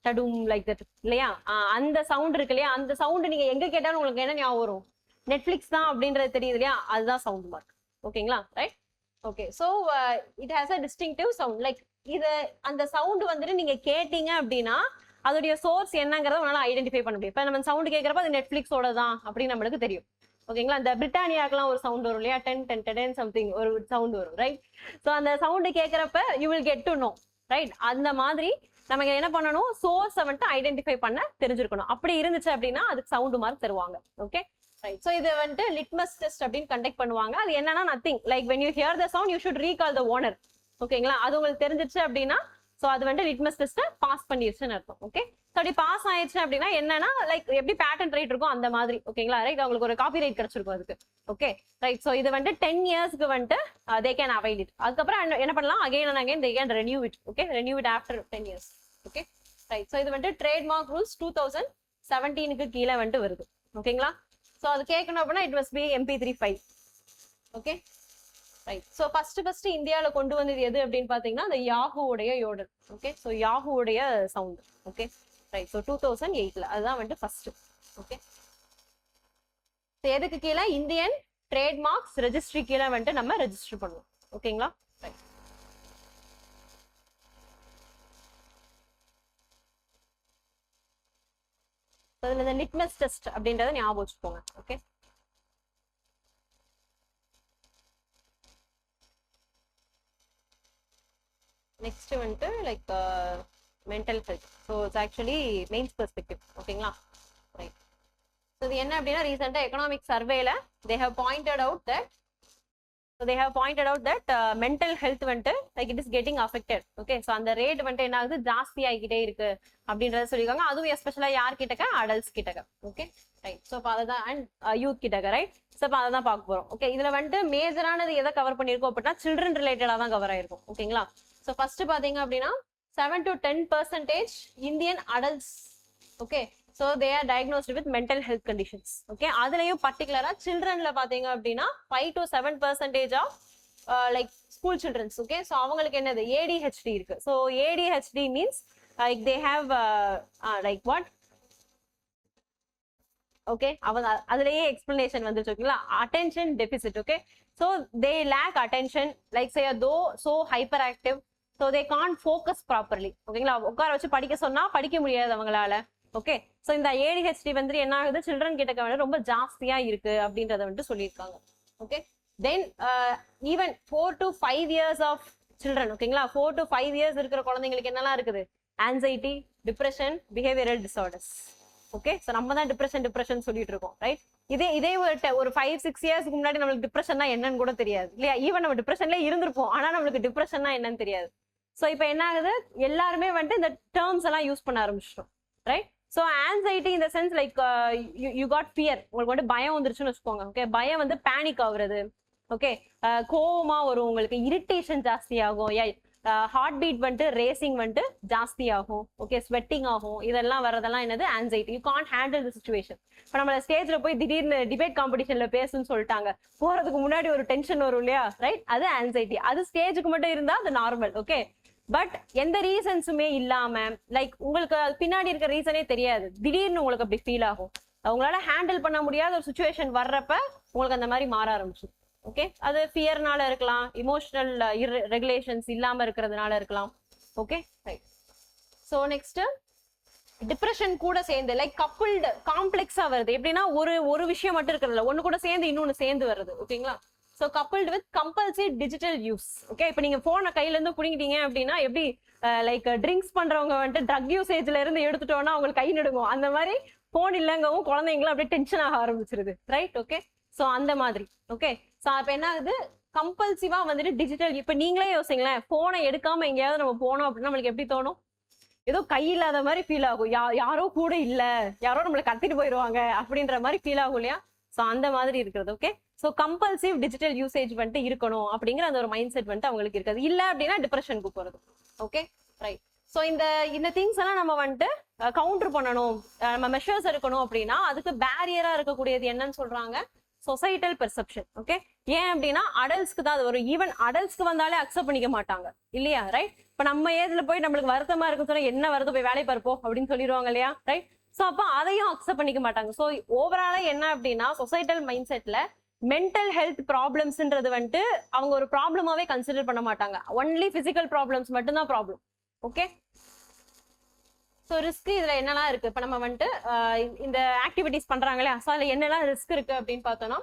Speaker 1: டடும் லைக் தட் இல்லையா, அந்த சவுண்ட் இருக்கு இல்லையா, அந்த சவுண்ட் நீங்க எங்க கேட்டாலும் உங்களுக்கு என்ன ஞாபகம் வரும், நெட்ஃபிளிக்ஸ் தான் அப்படின்றது தெரியுது இல்லையா, அதுதான் சவுண்ட் மார்க். ஓகேங்களா, right. Okay, so it has a distinctive sound. Like இது அந்த சவுண்ட் வந்துட்டு நீங்க கேட்டீங்க அப்படின்னா அதோடைய சோர்ஸ் என்னங்கிறத உங்களால ஐடென்டிஃபை பண்ண முடியும். இப்போ நம்ம சவுண்ட் கேட்கறப்ப அது நெட்ஃபிளிக்ஸோட தான் அப்படின்னு நம்மளுக்கு தெரியும். ஓகேங்களா, இந்த பிரிட்டானியாக்கெல்லாம் ஒரு சவுண்ட் வரும் இல்லையா, 10 சம்திங் ஒரு சவுண்ட் வரும், ரைட். ஸோ அந்த சவுண்டு கேட்கறப்ப you will get to know, right. அந்த மாதிரி நமக்கு என்ன பண்ணணும், சோர்ஸை வந்துட்டு ஐடென்டிஃபை பண்ண தெரிஞ்சிருக்கணும். அப்படி இருந்துச்சு அப்படின்னா அதுக்கு சவுண்ட் மார்க் தருவாங்க. Okay, right. ஸோ இது வந்துட்டு லிட்மஸ் டெஸ்ட் அப்படின்னு கண்டக்ட் பண்ணுவாங்க. அது என்னன்னா nothing, like when you here the sound you should recall the owner. ஓகேங்களா, அது உங்களுக்கு தெரிஞ்சிச்சு அப்படின்னா ஸோ அது வந்துட்டு லிட்மஸ் டெஸ்ட்டை பாஸ் பண்ணிருச்சுன்னு அர்த்தம். ஓகே, ஸோ அப்படி பாஸ் ஆயிடுச்சு அப்படின்னா என்னன்னா லைக் எப்படி பேட்டன் ரைட் இருக்கும் அந்த மாதிரி. ஓகேங்களா, ரைட். அவங்களுக்கு ஒரு காப்பி ரைட் கிடைச்சிருக்கும் அதுக்கு. Okay, right. ஸோ இது வந்துட்டு 10 இயர்ஸ்க்கு வந்துட்டு தே கேன் அவைல் இட். அதுக்கப்புறம் என்ன பண்ணலாம், again and again they can renew it. Okay, renew it after 10 years. Okay, right. So இது வந்துட்டு ட்ரேட்மார்க் ரூல்ஸ் 2017க்கு கீழே வந்துட்டு வருது. ஓகேங்களா, ஸோ அது கேட்கணும் அப்படின்னா it must be MP3 file. Okay, right. So first இந்தியாவில் கொண்டு வந்தது எது அப்படின்னு பார்த்தீங்கன்னா அந்த யாஹூடைய யோடர். ஓகே, ஸோ யாஹூடைய சவுண்ட். Okay, right. ஸோ 2008ல் அதுதான் வந்துட்டு ஃபர்ஸ்ட். ஓகே, ஸோ எதுக்கு கீழே, இந்தியன் ட்ரேட்மார்க்ஸ் ரெஜிஸ்ட்ரி கீழே வந்துட்டு நம்ம ரெஜிஸ்டர் பண்ணுவோம். ஓகேங்களா, ரைட். அதில் இந்த லிட்மஸ் டெஸ்ட் அப்படின்றத ஞாபகம் வச்சுக்கோங்க. ஓகே, நெக்ஸ்ட் வந்துட்டு like mental health. So it's actually mains perspective. ஓகேங்களா, ரைட். ஸோ இது என்ன அப்படின்னா ரீசெண்டாக எக்கனாமிக் சர்வேல they have pointed out that mental health வந்துட்டு like it is getting affected. Okay, so அந்த ரேட் வந்துட்டு என்ன ஆகுது, ஜாஸ்தி ஆகிக்கிட்டே இருக்கு அப்படின்றத சொல்லியிருக்காங்க. அதுவும் எஸ்பெஷலாக யார் கிட்டக்க, அடல்ட்ஸ் கிட்டக்க. Okay, right. ஸோ இப்போ அதை தான், அண்ட் யூத் கிட்டக்க, ரைட். ஸோ இப்போ அதை தான் பார்க்க போகிறோம். ஓகே, இதில் வந்துட்டு மேஜரானது எதை கவர் பண்ணியிருக்கோம் அப்படின்னா சில்ட்ரன் ரிலேட்டடாக தான் கவர் ஆயிருக்கும். ஓகேங்களா, ஸோ ஃபர்ஸ்ட் பார்த்தீங்க அப்படின்னா 7 to 10% Indian adults. Okay, so they are diagnosed with mental health conditions. Okay, அதுலயும் பர்டிகுலரா சில்ட்ரன்ல பாத்தீங்க அப்படின்னா 5 to 7% of like school childrens. Okay, so அவங்களுக்கு என்னது ADHD இருக்கு. ஸோ ADHD means like they have like what. Okay, அவங்க அதுலயே எக்ஸ்பிளனேஷன் வந்துச்சு. ஓகேங்களா, attention deficit. Okay, so they lack attention, like say though so hyper active, so they can't focus properly. ஓகேங்களா, உட்கார வச்சு படிக்க சொன்னா படிக்க முடியாது அவங்களால. ஓகே, ஸோ இந்த ADHD வந்து என்ன ஆகுது, சில்ட்ரன் கிட்ட வந்து ரொம்ப ஜாஸ்தியா இருக்கு அப்படின்றத வந்துட்டு சொல்லியிருக்காங்க. Okay, then even 4 to 5 years of children. ஓகேங்களா, 4 to 5 years இருக்கிற குழந்தைங்களுக்கு என்னெல்லாம் இருக்குது, anxiety, depression, behavioural disorders. Okay, so நம்ம தான் டிப்ரெஷன் சொல்லிட்டு இருக்கோம், ரைட். இதே ஒரு 5-6 இயர்ஸ்க்கு முன்னாடி நம்மளுக்கு டிப்ரெஷன்னா என்னன்னு கூட தெரியாது இல்லையா. ஈவன் நம்ம டிப்ரெஷன்லேயே இருந்திருப்போம், ஆனா நம்மளுக்கு டிப்ரெஷன்னா என்னன்னு தெரியாது. ஸோ இப்போ என்ன ஆகுது, எல்லாருமே வந்துட்டு இந்த டேர்ம்ஸ் எல்லாம் யூஸ் பண்ண ஆரம்பிச்சிட்டோம், ரைட். ஸோ ஆன்சைட்டி இந்த sense like you got fear, உங்களுக்கு வந்து பயம் வந்துருச்சுன்னு வச்சுக்கோங்க. ஓகே, பயம் வந்து பேனிக் ஆகுறது. ஓகே, கோவமா வரும், உங்களுக்கு இரிட்டேஷன் ஜாஸ்தி ஆகும், ஹார்ட் பீட் வந்துட்டு ரேசிங் வந்துட்டு ஜாஸ்தி ஆகும். ஓகே, ஸ்வெட்டிங் ஆகும். இதெல்லாம் வரதெல்லாம் என்னது anxiety. You can't handle the situation. இப்போ நம்ம ஸ்டேஜ்ல போய் திடீர்னு டிபேட் காம்படிஷன்ல பேசுன்னு சொல்லிட்டாங்க, போறதுக்கு முன்னாடி ஒரு டென்ஷன் வரும் இல்லையா, ரைட்? அது ஆன்சைட்டி. அது ஸ்டேஜுக்கு மட்டும் இருந்தா அது நார்மல். ஓகே, பட் எந்த ரீசன்ஸுமே இல்லாம லைக் உங்களுக்கு பின்னாடி இருக்க ரீசனே தெரியாது, திடீர்னு உங்களுக்கு அப்படி ஃபீல் ஆகும். உங்களால ஹேண்டில் பண்ண முடியாத ஒரு சுச்சுவேஷன் வர்றப்ப உங்களுக்கு அந்த மாதிரி மாற ஆரம்பிச்சு. ஓகே, அது ஃபியர்னால இருக்கலாம், இமோஷனல் ரெகுலேஷன்ஸ் இல்லாம இருக்கிறதுனால இருக்கலாம். Okay, right. So next depression கூட சேர்ந்து லைக் கப்புள்டு காம்ப்ளெக்ஸா வருது. எப்படின்னா ஒரு விஷயம் மட்டும் இருக்கிறதுல ஒன்னு கூட சேர்ந்து இன்னொன்னு சேர்ந்து வருது. ஓகேங்களா? So coupled with compulsory digital use. Okay, இப்போ நீங்க போனை கையில இருந்து புடிங்கிட்டீங்க அப்படின்னா எப்படி லைக் ட்ரிங்க்ஸ் பண்றவங்க வந்துட்டு ட்ரக் யூசேஜ்ல இருந்து எடுத்துட்டோம்னா அவங்களுக்கு கை நடுங்கும், அந்த மாதிரி போன் இல்லைங்கவும் குழந்தைங்களும் அப்படியே டென்ஷன் ஆக ஆரம்பிச்சிருது. ரைட்? ஓகே, ஸோ அந்த மாதிரி. ஓகே, ஸோ அப்போ என்ன ஆகுது, கம்பல்சிவா வந்துட்டு டிஜிட்டல். இப்போ நீங்களே யோசிங்களேன், போனை எடுக்காம எங்கேயாவது நம்ம போனோம் அப்படின்னா நம்மளுக்கு எப்படி தோணும்? ஏதோ கை இல்லாத மாதிரி ஃபீல் ஆகும். யாரோ கூட இல்ல, யாரோ நம்மளை கடத்திட்டு போயிடுவாங்க அப்படின்ற மாதிரி ஃபீல் ஆகும் இல்லையா? ஸோ அந்த மாதிரி இருக்கிறது. Okay, so compulsive digital usage வந்துட்டு இருக்கணும் அப்படிங்கிற அந்த ஒரு மைண்ட் செட் வந்துட்டு அவங்களுக்கு இருக்காது. இல்லை அப்படின்னா டிப்ரெஷனுக்கு போறது. Okay, right. ஸோ இந்த திங்ஸ் எல்லாம் நம்ம வந்துட்டு கவுண்டர் பண்ணணும், நம்ம மெஷர்ஸ் எடுக்கணும் அப்படின்னா அதுக்கு பேரியரா இருக்கக்கூடியது என்னன்னு சொல்றாங்க, சொசைட்டல் பெர்செப்ஷன். ஓகே, ஏன் அப்படின்னா அடல்ட்ஸ்க்கு தான் அது வரும். ஈவன் அடல்ட்ஸ்க்கு வந்தாலே அக்செப்ட் பண்ணிக்க மாட்டாங்க இல்லையா? ரைட்? இப்ப நம்ம ஏஜ்ல போய் நம்மளுக்கு வருத்தமா இருக்குன்னு சொன்னா என்ன வருது, போய் வேலை பார்ப்போம் அப்படின்னு சொல்லிடுவாங்க இல்லையா? ரைட்? ஸோ அப்போ அதையும் அக்செப்ட் பண்ணிக்க மாட்டாங்க. ஸோ ஓவராலா என்ன அப்படின்னா சொசைட்டல் மைண்ட் செட்ல மென்டல் ஹெல்த் ப்ராப்ளம்ஸ்ன்றது வந்துட்டு அவங்க ஒரு ப்ராப்ளமாவே கன்சிடர் பண்ண மாட்டாங்க. ஒன்லி பிசிக்கல் ப்ராப்ளம்ஸ் மட்டும்தான் ப்ராப்ளம். ஓகே, ஸோ ரிஸ்க் இதுல என்னெல்லாம் இருக்கு, இப்போ நம்ம வந்துட்டு இந்த ஆக்டிவிட்டிஸ் பண்றாங்களே, ஸோ அதுல என்னெல்லாம் ரிஸ்க் இருக்கு அப்படின்னு பார்த்தோம்னா,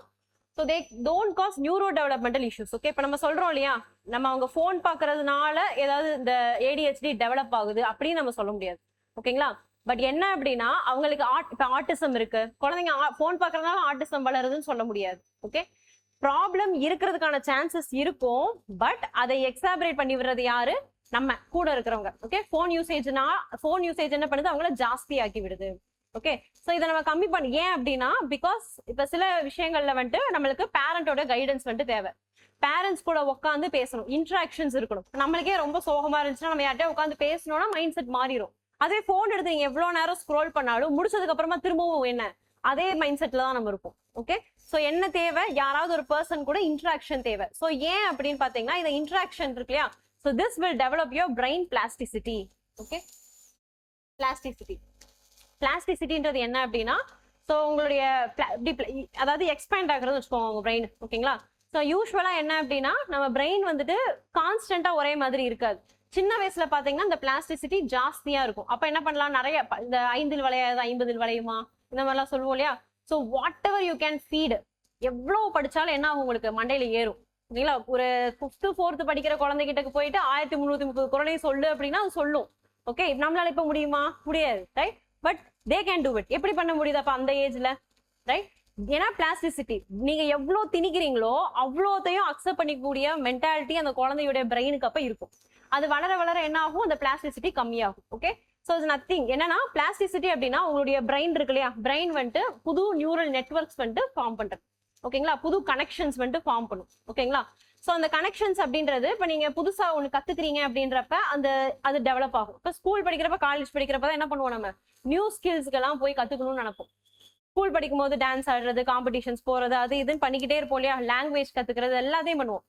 Speaker 1: so they don't cause neuro developmental issues. Okay, இப்போ நம்ம சொல்றோம் இல்லையா, நம்ம அவங்க ஃபோன் பார்க்கறதுனால ஏதாவது இந்த ADHD டெவலப் ஆகுது அப்படின்னு நம்ம சொல்ல முடியாது. ஓகேங்களா? பட் என்ன அப்படின்னா அவங்களுக்கு இப்போ ஆட்டிசம் இருக்கு, குழந்தைங்க ஃபோன் பார்க்கறதுனால ஆட்டிசம் வளருதுன்னு சொல்ல முடியாது. ஓகே, ப்ராப்ளம் இருக்கிறதுக்கான சான்சஸ் இருக்கும், பட் அதை எக்ஸாபரேட் பண்ணி விடுறது யாரு, நம்ம கூட இருக்கிறவங்க. ஓகே, ஃபோன் யூசேஜ் என்ன பண்ணுது, அவங்கள ஜாஸ்தி ஆக்கி விடுது. ஓகே, ஸோ இதை நம்ம கம்மி பண்ணி, ஏன் அப்படின்னா பிகாஸ் இப்ப சில விஷயங்கள்ல வந்துட்டு நம்மளுக்கு பேரண்டோட கைடன்ஸ் வந்துட்டு தேவை. பேரண்ட்ஸ் கூட உட்காந்து பேசணும், இன்ட்ராக்ஷன்ஸ் இருக்கணும். நம்மளுக்கே ரொம்ப சோகமா இருந்துச்சுன்னா நம்ம யார்கிட்ட உட்காந்து பேசணும்னா மைண்ட் செட் மாறிடும். அதே போன் எடுத்து நீங்க எவ்வளவு நேரம் ஸ்க்ரோல் பண்ணாலும் முடிச்சதுக்கு அப்புறமா திரும்பவும் என்ன அதே மைண்ட் செட்ல தான் நம்ம இருப்போம். ஓகே, ஸோ என்ன தேவை, யாராவது ஒரு பர்சன் கூட இன்ட்ராக்ஷன் தேவை. ஸோ ஏன் அப்படின்னு பாத்தீங்கன்னா இந்த இன்ட்ராக்ஷன் இருக்கு இல்லையா, so this will develop your brain plasticity. Okay, பிளாஸ்டிசிட்டின்றது என்ன அப்படின்னா, ஸோ உங்களுடைய அதாவது எக்ஸ்பேண்ட் ஆகுறதுன்னு வச்சுக்கோங்க உங்க பிரெயின். ஓகேங்களா? ஸோ யூஸ்வலா என்ன அப்படின்னா நம்ம பிரெயின் வந்துட்டு கான்ஸ்டன்டா ஒரே மாதிரி இருக்காது. சின்ன வயசுல பாத்தீங்கன்னா இந்த பிளாஸ்டிசிட்டி ஜாஸ்தியா இருக்கும். அப்ப என்ன பண்ணலாம், நிறைய இந்த 5 வளையாது 50 வளையுமா இந்த மாதிரிலாம் சொல்லுவோம் இல்லையா. So whatever you can feed, எவ்வளவு படிச்சாலும் என்ன ஆகும், உங்களுக்கு மண்டையில ஏறும். ஓகேங்களா? ஒரு 5th 4th படிக்கிற குழந்தைகிட்ட போயிட்டு 1330 குரலையும் சொல்லு அப்படின்னா அது சொல்லும். ஓகே, நம்மளால இப்ப முடியுமா? முடியாது. Right? But they can do it. எப்படி பண்ண முடியுது அப்ப அந்த ஏஜ்ல? ரைட்? ஏன்னா பிளாஸ்டிசிட்டி, நீங்க எவ்வளவு திணிக்கிறீங்களோ அவ்வளோத்தையும் அக்செப்ட் பண்ணிக்கூடிய மென்டாலிட்டி அந்த குழந்தையுடைய பிரெயினுக்கு அப்ப இருக்கும். அது வளர வளர என்ன ஆகும், அந்த பிளாஸ்டிசிட்டி கம்மியாகும். Okay, so it's nothing. என்னன்னா பிளாஸ்டிசிட்டி அப்படின்னா உங்களுடைய பிரெயின் இருக்கு இல்லையா, பிரெயின் வந்துட்டு புது நியூரல் நெட்வொர்க்ஸ் வந்துட்டு ஃபார்ம் பண்றது. ஓகேங்களா? புது கனெக்ஷன்ஸ் வந்துட்டு ஃபார்ம் பண்ணும். ஓகேங்களா? ஸோ அந்த கனெக்ஷன்ஸ் அப்படின்றது இப்போ நீங்க புதுசா ஒன்று கத்துக்கிறீங்க அப்படின்றப்ப அது டெவலப் ஆகும். இப்போ ஸ்கூல் படிக்கிறப்ப காலேஜ் படிக்கிறப்ப தான் என்ன பண்ணுவோம், நம்ம நியூ ஸ்கில்ஸ்க்கெல்லாம் போய் கத்துக்கணும்னு நினைப்போம். ஸ்கூல் படிக்கும் போது டான்ஸ் ஆடுறது, காம்படிஷன்ஸ் போறது, அது இதுன்னு பண்ணிக்கிட்டே இருப்போம் இல்லையா, லாங்குவேஜ் கத்துக்கிறது எல்லாத்தையும் பண்ணுவோம்.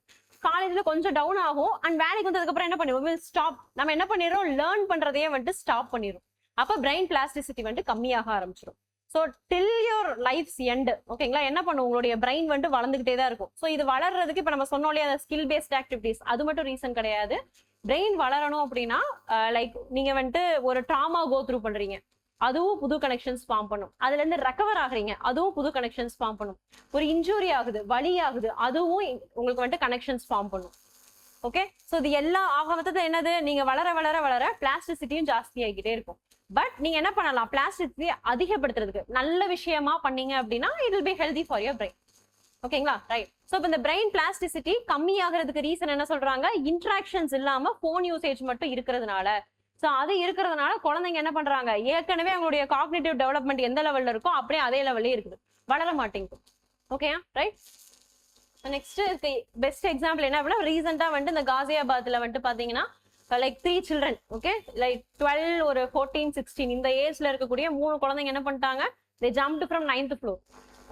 Speaker 1: காலேஜ்ல கொஞ்சம் டவுன் ஆகும் அண்ட் வேலைக்கு வந்ததுக்கு அப்புறம் என்ன பண்ணுவோம், ஸ்டாப். நம்ம என்ன பண்ணிடுறோம், லேர்ன் பண்றதையே வந்துட்டு ஸ்டாப் பண்ணிடும். அப்ப பிரெயின் பிளாஸ்டிசிட்டி வந்துட்டு கம்மியாக ஆரம்பிச்சிடும். So till your life's end. ஓகேங்களா? என்ன பண்ணும், உங்களுடைய பிரெயின் வந்துட்டு வளர்ந்துகிட்டே தான் இருக்கும். ஸோ இது வளர்றதுக்கு இப்ப நம்ம சொன்னோம் இல்லையா, ஸ்கில் பேஸ்ட் ஆக்டிவிட்டிஸ், அது மட்டும் ரீசன் கிடையாது. பிரெயின் வளரணும் அப்படின்னா லைக் நீங்க வந்துட்டு ஒரு ட்ராமா கோ த்ரூ பண்றீங்க, அதுவும் புது கனெக்ஷன்ஸ் ஃபார்ம் பண்ணும். அதுல இருந்து ரெக்கவர் ஆகுறீங்க, அதுவும் புது கனெக்ஷன்ஸ் ஃபார்ம் பண்ணும். ஒரு இன்ஜுரி ஆகுது, வலி ஆகுது, அதுவும் உங்களுக்கு வந்துட்டு கனெக்ஷன்ஸ் ஃபார்ம் பண்ணும். ஓகே, ஸோ இது எல்லா ஆக மொத்தத்தில் என்னது, நீங்க வளர வளர வளர பிளாஸ்டிசிட்டியும் ஜாஸ்தி ஆகிக்கிட்டே இருக்கும். பட் நீங்க என்ன பண்ணலாம், பிளாஸ்டிசிட்டி அதிகப்படுத்துறதுக்கு நல்ல விஷயமா பண்ணீங்க அப்படின்னா it will be healthy for your brain. ஓகேங்களா? ரைட். ஸோ இப்போ இந்த பிரெயின் பிளாஸ்டிசிட்டி கம்மி ஆகிறதுக்கு ரீசன் என்ன சொல்றாங்க, இன்ட்ராக்ஷன்ஸ் இல்லாம போன் யூசேஜ் மட்டும் இருக்கிறதுனால. ஸோ அது இருக்கிறதுனால குழந்தைங்க என்ன பண்றாங்க, ஏற்கனவே அவங்களுடைய காக்னிட்டிவ் டெவலப்மெண்ட் எந்த லெவல்ல இருக்கோ அப்படியே அதே லெவல்லே இருக்குது, வளர மாட்டேங்குது. ஓகேயா? ரைட். நெக்ஸ்ட் பெஸ்ட் எக்ஸாம்பிள் என்ன அப்படின்னா, ரீசெண்டா வந்துட்டு இந்த காசியாபாத்ல வந்துட்டு பாத்தீங்கன்னா லைக் 3 children, ஓகே, லைக் 12 ஒரு 14 16 இந்த ஏஜ்ல இருக்கக்கூடிய 3 குழந்தைங்க என்ன பண்ணிட்டாங்க, they jumped from 9th floor,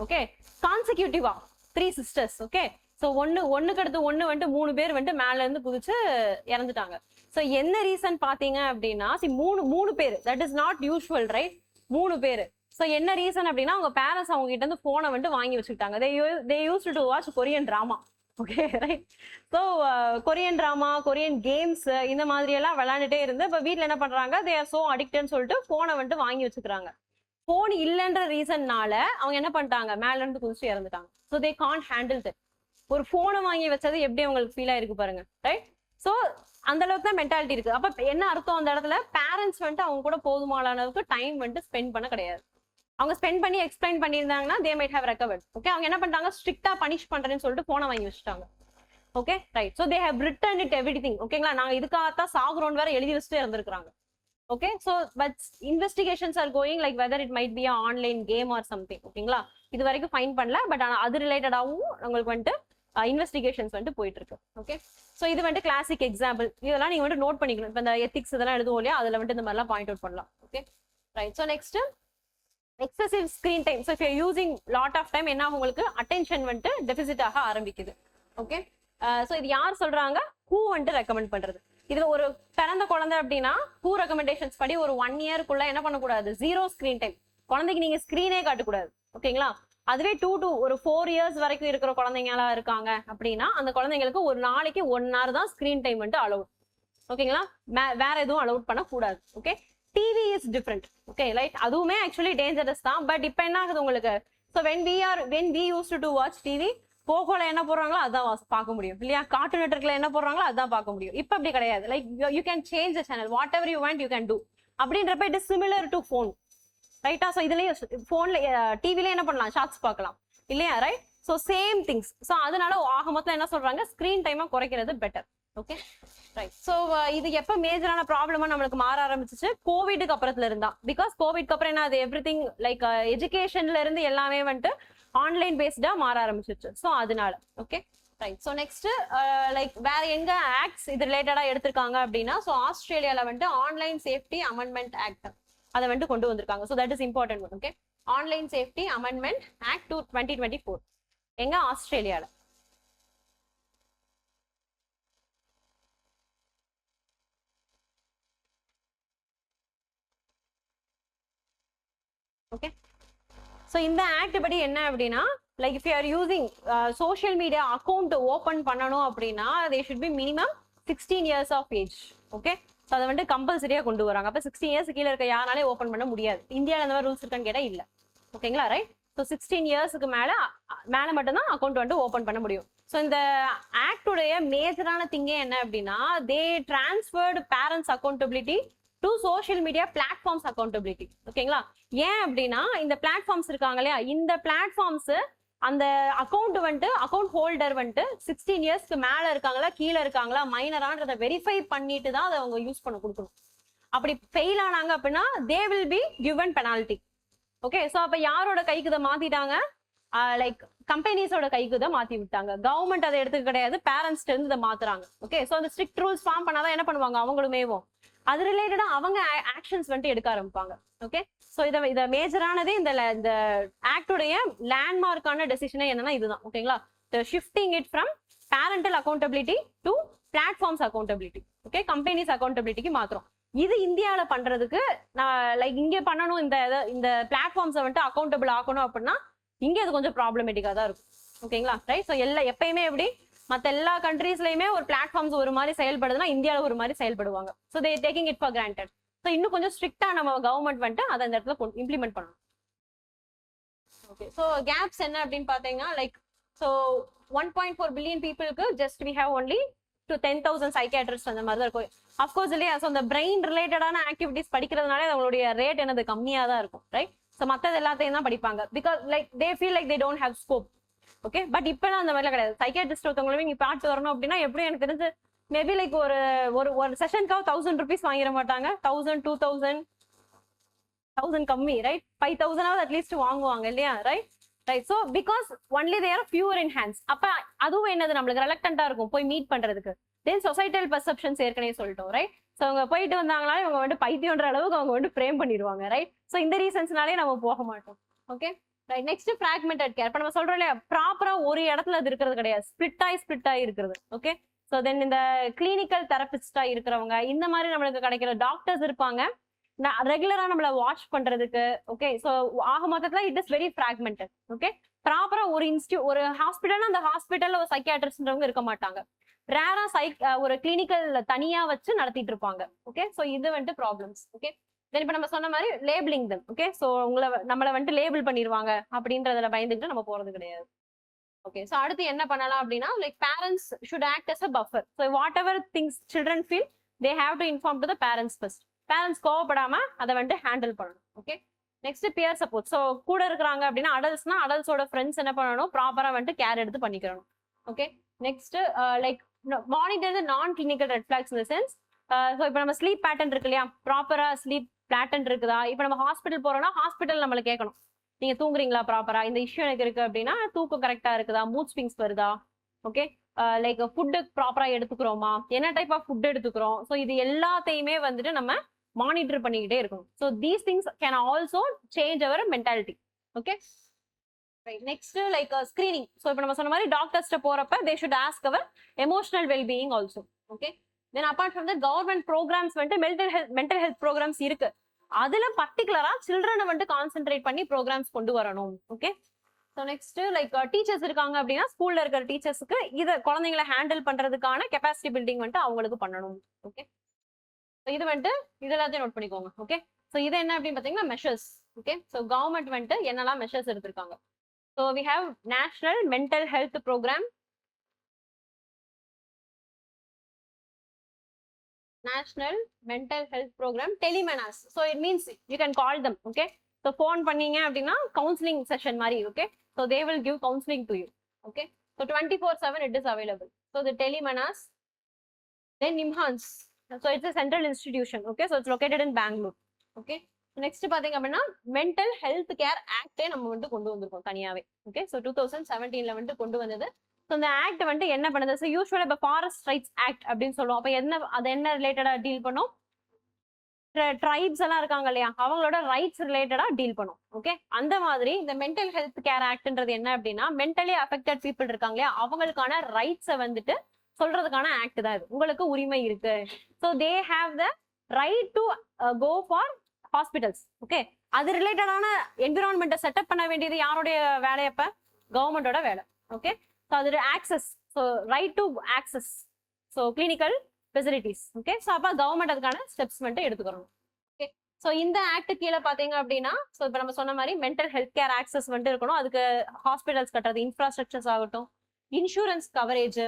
Speaker 1: okay, கான்சிக்யூட்டிவா 3 sisters, ஓகே. ஸோ ஒண்ணுக்கு அடுத்து ஒண்ணு வந்துட்டு 3 பேர் வந்துட்டு மேல இருந்து குதிச்சு இறந்துட்டாங்க. ஸோ என்ன ரீசன் பாத்தீங்க அப்படின்னா, மூணு பேர், that is not usual, right? 3 பேர். ஸோ என்ன ரீசன் அப்படின்னா, அவங்க பேரண்ட்ஸ் அவங்க கிட்ட இருந்து போனை வந்துட்டு வாங்கி வச்சுக்கிட்டாங்க. they used to watch Korean drama, okay, right? So Korean drama, Korean games இந்த மாதிரி எல்லாம் விளையாண்டுட்டே இருந்து இப்போ வீட்டில் என்ன பண்றாங்க, தே ஆர் சோ அடிக்டட்னு சொல்லிட்டு போனை வந்துட்டு வாங்கி வச்சுக்கிறாங்க. போன் இல்லைன்ற ரீசன்னால அவங்க என்ன பண்ணிட்டாங்க, மேல இருந்து குதிச்சு இறந்துட்டாங்க. So they can't handle that. ஒரு போனை வாங்கி வச்சது எப்படி உங்களுக்கு ஃபீல் ஆயிருக்கு பாருங்க, ரைட்? ஸோ அந்த அளவுக்கு தான் மென்டாலிட்டி இருக்கு. அப்ப என்ன அர்த்தம், அந்த இடத்துல பேரண்ட்ஸ் வந்துட்டு அவங்க கூட போதுமான அளவுக்கு டைம் வந்துட்டு ஸ்பெண்ட் பண்ண கிடையாது. அவங்க ஸ்பெண்ட் பண்ணி எக்ஸ்பிளைன் பண்ணியிருந்தாங்கன்னா they might have recovered, okay. அவங்க என்ன பண்ணிட்டாங்க, ஸ்ட்ரிக்டா பனிஷ் பண்றேன்னு சொல்லிட்டு போனை வாங்கி வச்சுட்டாங்க, okay, right? So they have return it everything, ஓகேங்களா? நாங்க இதுக்காகத்தான் சாகுறோம் வேற எழுதி வச்சுட்டு இருந்திருக்காங்க, okay. So but investigations are going like whether it might be online game or something, ஓகேங்களா? இது வரைக்கும் ஃபைன் பண்ணல, பட் அது ரிலேட்டடாகவும் உங்களுக்கு வந்துட்டு இன்வெஸ்டிகேஷன்ஸ் வந்துட்டு போயிட்டு இருக்கு, ஓகே. ஸோ இது வந்துட்டு கிளாசிக் எக்ஸாம்பிள். இதெல்லாம் நீங்க வந்துட்டு நோட் பண்ணிக்கணும். இப்போ இந்த எத்திக்ஸ் இதெல்லாம் எழுதுவோம் இல்லையா, அதுல வந்துட்டு இந்த மாதிரிலாம் பாயிண்ட் அவுட் பண்ணலாம், okay, right? So next excessive screen time. So if you using lot of time என்ன உங்களுக்கு அட்டென்ஷன் வந்துட்டு டெபிசிட் ஆக ஆரம்பிக்குது, ஓகே. ஸோ இது யார் சொல்றாங்க, ஹூ வந்துட்டு ரெக்கமெண்ட் பண்றது. இதுல ஒரு பிறந்த குழந்தை அப்படின்னா ஹூ ரெக்கமெண்டேஷன்ஸ் படி ஒரு 1 இயருக்குள்ள என்ன பண்ணக்கூடாது, 0 ஸ்கிரீன் டைம். குழந்தைக்கு நீங்க ஸ்கிரீனே காட்டக்கூடாது, ஓகேங்களா? அதுவே 2 to 4 இயர்ஸ் வரைக்கும் இருக்கிற குழந்தைங்களா இருக்காங்க அப்படின்னா அந்த குழந்தைங்களுக்கு ஒரு நாளைக்கு 1 hour தான் ஸ்கிரீன் டைம் வந்துட்டு அலவுட், ஓகேங்களா? வேற எதுவும் அலவுட் பண்ண கூடாது, okay. TV is different, okay, right? அதுவுமே ஆக்சுவலி டேஞ்சரஸ் தான். பட் இப்போ என்ன ஆகுது உங்களுக்கு, so when we used to watch TV, போகோல என்ன போடுறாங்களோ அதான் பார்க்க முடியும் இல்லையா, கார்ட்டூன் நெட்வொர்க்ல என்ன போடுறாங்களோ அதான் பார்க்க முடியும். இப்போ அப்படி கிடையாது. Like you can change the channel, whatever you want you can do அப்படின்றப்ப it is similar to phone, ரைட்டா? ஸோ இதுலயே போன்ல டிவில என்ன பண்ணலாம், ஷார்ட்ஸ் பார்க்கலாம் இல்லையா, right? So same things. So அதனால ஆக மொத்தம் என்ன சொல்றாங்க, ஸ்கிரீன் டைமை குறைக்கிறது பெட்டர், ஓகே, ரைட்? ஸோ இது எப்போ மேஜரான ப்ராப்ளமா நம்மளுக்கு மாற ஆரம்பிச்சிச்சு, கோவிடுக்கு அப்புறத்துல இருந்தா. பிகாஸ் கோவிட்க்கு அப்புறம் என்ன, அது எவ்ரிதிங் லைக் எஜுகேஷன்ல இருந்து எல்லாமே வந்துட்டு ஆன்லைன் பேஸ்டா மாற ஆரம்பிச்சிச்சு. ஸோ அதனால, okay, right? So next like வேற எங்க ஆக்ட்ஸ் இது ரிலேட்டடா எடுத்திருக்காங்க அப்படின்னா, ஸோ ஆஸ்திரேலியால வந்துட்டு ஆன்லைன் சேஃப்டி அமெண்ட்மெண்ட் ஆக்ட் அதை வந்துட்டு கொண்டு வந்திருக்காங்க. So that is important, okay. Online safety amendment act 2024 எங்க, ஆஸ்திரேலியால. ஓகே. ஸோ இந்த ஆக்ட் படி என்ன அப்படின்னா, like if you are using social media account open பண்ணணும் அப்படின்னா they should be minimum 16 years ஆஃப் ஏஜ், ஓகே. ஸோ அதை வந்து கம்பல்சரியா கொண்டு வராங்க. அப்போ 16 years கீழே இருக்க யாராலே ஓப்பன் பண்ண முடியாது. இந்தியாவில் அந்த மாதிரி ரூல்ஸ் இருக்கான்னு கேட்டால் இல்லை, ஓகேங்களா, ரைட்? ஸோ 16 yearsக்கு மேலே மட்டும்தான் அக்கௌண்ட் வந்து ஓப்பன் பண்ண முடியும். ஸோ இந்த ஆக்டுடைய மேஜரான திங்கே என்ன அப்படின்னா, they transferred parents accountability to social media platforms accountability, ஓகேங்களா? ஏன் அப்படின்னா இந்த பிளாட்ஃபார்ம்ஸ் இருக்காங்க இல்லையா, இந்த பிளாட்ஃபார்ம்ஸ் அந்த அக்கௌண்ட் வந்துட்டு அக்கௌண்ட் ஹோல்டர் வந்துட்டு 16 yearsக்கு மேல இருக்காங்களா கீழே இருக்காங்களா மைனரான்றதை வெரிஃபை பண்ணிட்டு தான் அதை அவங்க யூஸ் பண்ண கொடுக்கணும். அப்படி ஃபெயில் ஆனாங்க அப்படின்னா தே will be given penalty, okay. So அப்ப யாரோட கைக்கு இதை மாத்திட்டாங்க, லைக் கம்பெனிஸோட கைக்கு தான் மாத்தி விட்டாங்க. கவர்மெண்ட் அதை எடுத்துக்க கிடையாது, பேரண்ட்ஸ் இருந்து இதை மாத்துறாங்க, ஓகே. ஸோ அந்த ஸ்ட்ரிக்ட் ரூல்ஸ் ஃபார்ம் பண்ணாதான் என்ன பண்ணுவாங்க, அவங்களுமேவும் அது ரிலேட்டடா அவங்க ஆக்ஷன்ஸ் வந்துட்டு எடுக்க ஆரம்பிப்பாங்க, ஓகே. ஸோ இதை மேஜரானதே இந்த ஆக்டுடைய லேண்ட்மார்க்கான டெசிஷனே என்னன்னா இதுதான், ஓகேங்களா? Shifting it from parental accountability to platforms accountability, okay, companies அக்கௌண்டபிலிட்டிக்கு மாத்திரம். இது இந்தியாவில் பண்றதுக்கு நான் லைக் இங்கே பண்ணணும், இந்த பிளாட்ஃபார்ம்ஸை வந்துட்டு அக்கௌண்டபிள் ஆக்கணும் அப்படின்னா இங்கே அது கொஞ்சம் ப்ராப்ளமேட்டிக்காக தான் இருக்கும், ஓகேங்களா, ரைட்? ஸோ எப்பயுமே எப்படி மற்ற எல்லா கண்ட்ரீஸ்லயுமே ஒரு பிளாட்ஃபார்ம்ஸ் ஒரு மாதிரி செயல்படுதுன்னா இந்தியாவில் ஒரு மாதிரி செயல்படுவாங்க. So they taking it for granted. So இன்னும் கொஞ்சம் ஸ்ட்ரிக்டா நம்ம கவர்மெண்ட் வந்துட்டு அதை அந்த இடத்துல இம்ப்ளிமெண்ட் பண்ணணும், ஓகே. ஸோ கேப்ஸ் என்ன அப்படின்னு பார்த்தீங்கன்னா, லைக் ஸோ 1.4 billion பீப்புளுக்கு just we have only to 10,000 psychiatrist அந்த மாதிரி தான் இருக்கும். அஃப்கோர்ஸ் இல்லையா, ஸோ அந்த பிரெயின் ரிலேட்டடான ஆக்டிவிட்டிஸ் படிக்கிறதுனாலே அவங்களுடைய ரேட் என்னது கம்மியாக தான் இருக்கும், ரைட்? ஸோ மற்றது எல்லாத்தையும் தான் படிப்பாங்க. Because like they feel like they don't have scope, okay. But இப்பெல்லாம் அந்த மாதிரிலாம் கிடையாது. சைக்கியாட்ரிஸ்ட் ஒருத்தவங்களுமே நீங்க பார்த்து வரணும் அப்படின்னா எப்படி எனக்கு தெரிஞ்சு மேபி லைக் ஒரு செஷனுக்காக 1000 rupees வாங்கிட மாட்டாங்க. 1000 2000 1000 கம்மி, ரைட்? 5000 அட்லீஸ்ட் வாங்குவாங்க இல்லையா, right? Right. So because only there fewer in hands. அப்ப அதுவும் என்னது நம்மளுக்கு ரெலக்டண்டா இருக்கும் போய் மீட் பண்றதுக்கு. தென் சொசைட்டல் பெர்செப்ஷன்ஸ் ஏற்கனவே சொல்லிட்டோம், ரைட்? ஸோ அவங்க போயிட்டு வந்தாங்களா இவங்க வந்து பைத்தியன்ற அளவுக்கு அவங்க வந்து ஃப்ரேம் பண்ணிடுவாங்க, ரைட்? ஸோ இந்த ரீசன்ஸ்னாலே நம்ம போக மாட்டோம். Okay, right. Next fragmented care. இப்போ நம்ம சொல்றோம் இல்லையா, ப்ராப்பரா ஒரு இடத்துல அது இருக்கிறது கிடையாது, ஸ்பிளிட் ஆகி இருக்கிறது. ஓகே, ஸோ தென் இந்த கிளினிக்கல் தெரபிஸ்டா இருக்கிறவங்க, இந்த மாதிரி நம்மளுக்கு கிடைக்கிற டாக்டர்ஸ் இருப்பாங்க ரெகுலரா நம்மள வாட்ச் பண்றதுக்கு. ஓகே, ஸோ ஆக மொத்தத்துல it is very fragmented. Okay, ப்ராப்பரா ஒரு ஹாஸ்பிட்டல், அந்த ஹாஸ்பிட்டல்ல ஒரு சைக்கியாட்ரிஸ்ட்ன்றவங்க இருக்க மாட்டாங்க. ரேரா ஒரு கிளினிக்கல் தனியா வச்சு நடத்திட்டு இருப்பாங்க. ஓகே, ஸோ இது வந்துட்டு ப்ராப்ளம்ஸ். ஓகே, தென் இப்ப நம்ம சொன்ன மாதிரி லேபிளிங் தம். ஓகே, ஸோ நம்மள வந்துட்டு லேபிள் பண்ணிடுவாங்க அப்படின்றதுல பயந்துட்டு நம்ம போறது கிடையாது. ஓகே, ஸோ அடுத்து என்ன பண்ணலாம் அப்படின்னா, like parents should act as a buffer. So whatever things children feel they have to inform to the parents first. Parents கோவப்படாம அதை வந்துட்டு ஹேண்டில் பண்ணணும். Okay, next peer support. So கூட இருக்கிறாங்க அப்படின்னா அடல்ட்ஸ்னா அடல்ட்ஸோட ஃப்ரெண்ட்ஸ் என்ன பண்ணணும், ப்ராப்பரா வந்துட்டு கேர் எடுத்து பண்ணிக்கிறணும். ஓகே, நெக்ஸ்ட் லைக் மானிட்டர் நான் clinical red flax in the sense. So இப்போ நம்ம ஸ்லீப் பேட்டர்ன் இருக்கு இல்லையா, ப்ராப்பரா ஸ்லீப் பேட்டர்ன் இருக்குதா? இப்போ நம்ம ஹாஸ்பிட்டல் போறோம்னா ஹாஸ்பிட்டல் நம்மள கேட்கணும், நீங்க தூங்குறீங்களா ப்ராப்பரா, இந்த இஷ்யூ எனக்கு இருக்கு அப்படின்னா தூக்கம் கரெக்டா இருக்குதா, மூட் ஸ்விங்ஸ் வருதா, ஓகே, லைக் ஃபுட்டு ப்ராப்பரா எடுத்துக்கிறோமா, என்ன டைப் ஆஃப் ஃபுட் எடுத்துக்கிறோம். ஸோ இது எல்லாத்தையுமே வந்துட்டு நம்ம மானிட்டர் பண்ணிக்கிட்டே இருக்கணும். So these things can also change our mentality. Okay, next like screening. So இப்போ நம்ம சொன்ன மாதிரி டாக்டர்ஸ்ட போறப்ப they should ask our emotional wellbeing also. Okay, then apart from the government programmes வந்துட்டு மென்டல் ஹெல்த் ப்ரோக்ராம்ஸ் இருக்கு. அதுல பர்டிகுலரா சில்ட்ரனை வந்துட்டு கான்சென்ட்ரேட் பண்ணி ப்ரோக்ராம்ஸ் கொண்டு வரணும். Okay, so next like teachers இருக்காங்க அப்படின்னா ஸ்கூல்ல இருக்கிற டீச்சர்ஸுக்கு இதை குழந்தைங்களை ஹேண்டில் பண்றதுக்கான கெப்பாசிட்டி பில்டிங் வந்துட்டு அவங்களுக்கு பண்ணணும். ஓகே, இது வந்துட்டு இது எல்லாத்தையும் நோட் பண்ணிக்கோங்க. ஓகே, ஸோ இது என்ன அப்படின்னு பாத்தீங்கன்னா மெஷர்ஸ். ஓகே, ஸோ கவர்மெண்ட் வந்துட்டு என்னெல்லாம் மெஷர்ஸ் எடுத்திருக்காங்க. So we have national mental health programme, National Mental Health Program, Telemenas. So it means you can call them. Okay, so phone பண்ணீங்க அப்படின்னா counseling session மாதிரி. Okay, so they will give counseling to you. Okay, so 24/7 it is available. So the Telemenas, then NIMHANS. So it's a central institution. Okay, so it's located in Bangalore. Okay, so next பாத்தீங்க அப்படின்னா mental health care ஆக்டே நம்ம வந்து கொண்டு வந்திருக்கோம் தனியாவே. Okay, so 2017 வந்து கொண்டு வந்தது. ஸோ இந்த ஆக்ட் வந்துட்டு என்ன பண்ணுது, ஸோ யூஸ்வலாக இப்போ ஃபாரஸ்ட் ரைட்ஸ் ஆக்ட் அப்படின்னு சொல்லுவோம். அப்போ அது என்ன ரிலேட்டடா டீல் பண்ணும், ட்ரைப்ஸ் எல்லாம் இருக்காங்க இல்லையா, அவங்களோட ரைட்ஸ் ரிலேட்டடா டீல் பண்ணும். ஓகே, அந்த மாதிரி இந்த மென்டல் ஹெல்த் கேர் ஆக்ட்ன்றது என்ன அப்படின்னா மென்டலி அஃபெக்டட் பீப்புள் இருக்காங்க இல்லையா, அவங்களுக்கான ரைட்ஸை வந்துட்டு சொல்றதுக்கான ஆக்ட் தான் இது. உங்களுக்கு உரிமை இருக்கு. So they have the right to go for hospitals. Okay, அது ரிலேட்டடான என்விரான்மெண்ட்டை செட்டப் பண்ண வேண்டியது யாருடைய வேலை, அப்ப கவர்மெண்டோட வேலை. ஓகே, ஸோ அது access, so right to access, so clinical facilities. Okay, so அப்போ கவர்மெண்ட் அதுக்கான ஸ்டெப்ஸ் வந்துட்டு எடுத்துக்கிறோம். ஓகே, ஸோ இந்த ஆக்ட் கீழே பார்த்தீங்க அப்படின்னா, ஸோ இப்போ நம்ம சொன்ன மாதிரி மென்டல் ஹெல்த் கேர் ஆக்சஸ் வந்துட்டு இருக்கணும். அதுக்கு ஹாஸ்பிட்டல்ஸ் கட்டுறது, இன்ஃப்ராஸ்ட்ரக்சர்ஸ் ஆகட்டும், insurance coverage.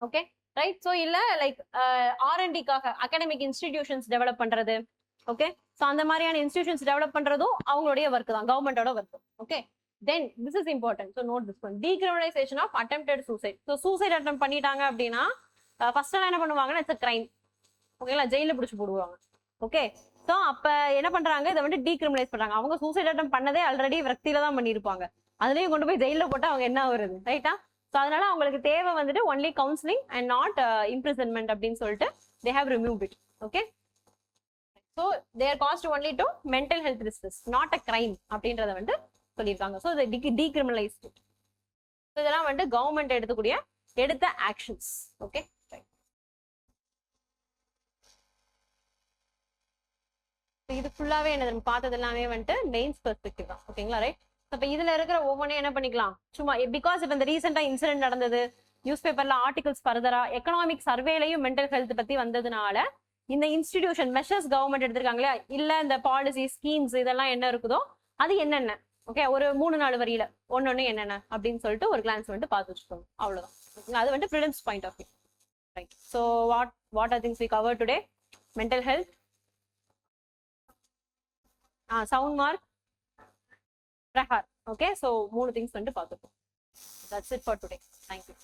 Speaker 1: Okay, right. So இல்லை லைக் R&Dக்காக அகாடமிக் இன்ஸ்டிடியூஷன்ஸ் டெவலப் பண்றது. ஓகே, ஸோ அந்த மாதிரியான இன்ஸ்டிடியூஷன்ஸ் டெவலப் பண்றதும் அவங்களுடைய ஒர்க் தான், கவர்மெண்டோட work. Okay, then this is important. So note this one, decriminalization of attempted suicide. So suicide attempt பண்ணிட்டாங்க அப்படின்னா ஃபர்ஸ்ட் எல்லாம் என்ன பண்ணுவாங்கன்னா இட்ஸ் அ கிரைம். ஓகேங்களா, ஜெயிலில் பிடிச்சி போடுவாங்க. ஓகே, ஸோ அப்போ என்ன பண்றாங்க, இதை வந்து டீக்ரிமினலைஸ் பண்றாங்க. அவங்க சூசைட் அட்டெம்ப்ட் பண்ணதே ஆல்ரெடி விரக்தியில தான் பண்ணியிருப்பாங்க, அதுலேயும் கொண்டு போய் ஜெயிலில் போட்டால் அவங்க என்ன வருது, ரைட்டா? ஸோ அதனால அவங்களுக்கு தேவை வந்துட்டு only counselling and not imprisonment அப்படின்னு சொல்லிட்டு they have remove it. Okay, so they're caused only to mental health distress, not a crime அப்படின்றத வந்து சொல்லியிருக்காங்க. ஸோ இதை டீக்ரிமினலைஸ்டு. ஸோ இதெல்லாம் வந்துட்டு கவர்மெண்ட் எடுத்த ஆக்ஷன்ஸ். ஓகே, இது ஃபுல்லாவே என்ன பார்த்தது எல்லாமே வந்துட்டு மெயின்ஸ் பெர்ஸ்பெக்டிவ் தான். ஓகேங்களா, ரைட்? இப்போ இதுல இருக்கிற ஒவ்வொன்றையும் என்ன பண்ணிக்கலாம், சும்மா பிகாஸ் இப்போ இந்த ரீசெண்டா இன்சிடென்ட் நடந்தது, நியூஸ் பேப்பர்ல ஆர்டிகல்ஸ் ஃபர்தரா எக்கனாமிக் சர்வேலையும் மென்டல் ஹெல்த் பத்தி வந்ததுனால இந்த இன்ஸ்டிடியூஷன் மெஷர்ஸ் கவர்மெண்ட் எடுத்திருக்காங்களா, இல்ல இந்த பாலிசி ஸ்கீம்ஸ் இதெல்லாம் என்ன இருக்குதோ அது என்னென்ன, ஓகே, ஒரு 3-4 வரியில ஒன்னொன்னு என்னென்ன அப்படின்னு சொல்லிட்டு ஒரு கிளான்ஸ் வந்துட்டு பார்த்து வச்சுக்கோங்க. அவ்வளவுதான். அது வந்துட்டு prelims point of view. Right. So what are things we cover today? Mental health, sound mark, Prahar. Okay, so 3 things வந்துட்டு பார்த்துப்போம். That's it for today. Thank you.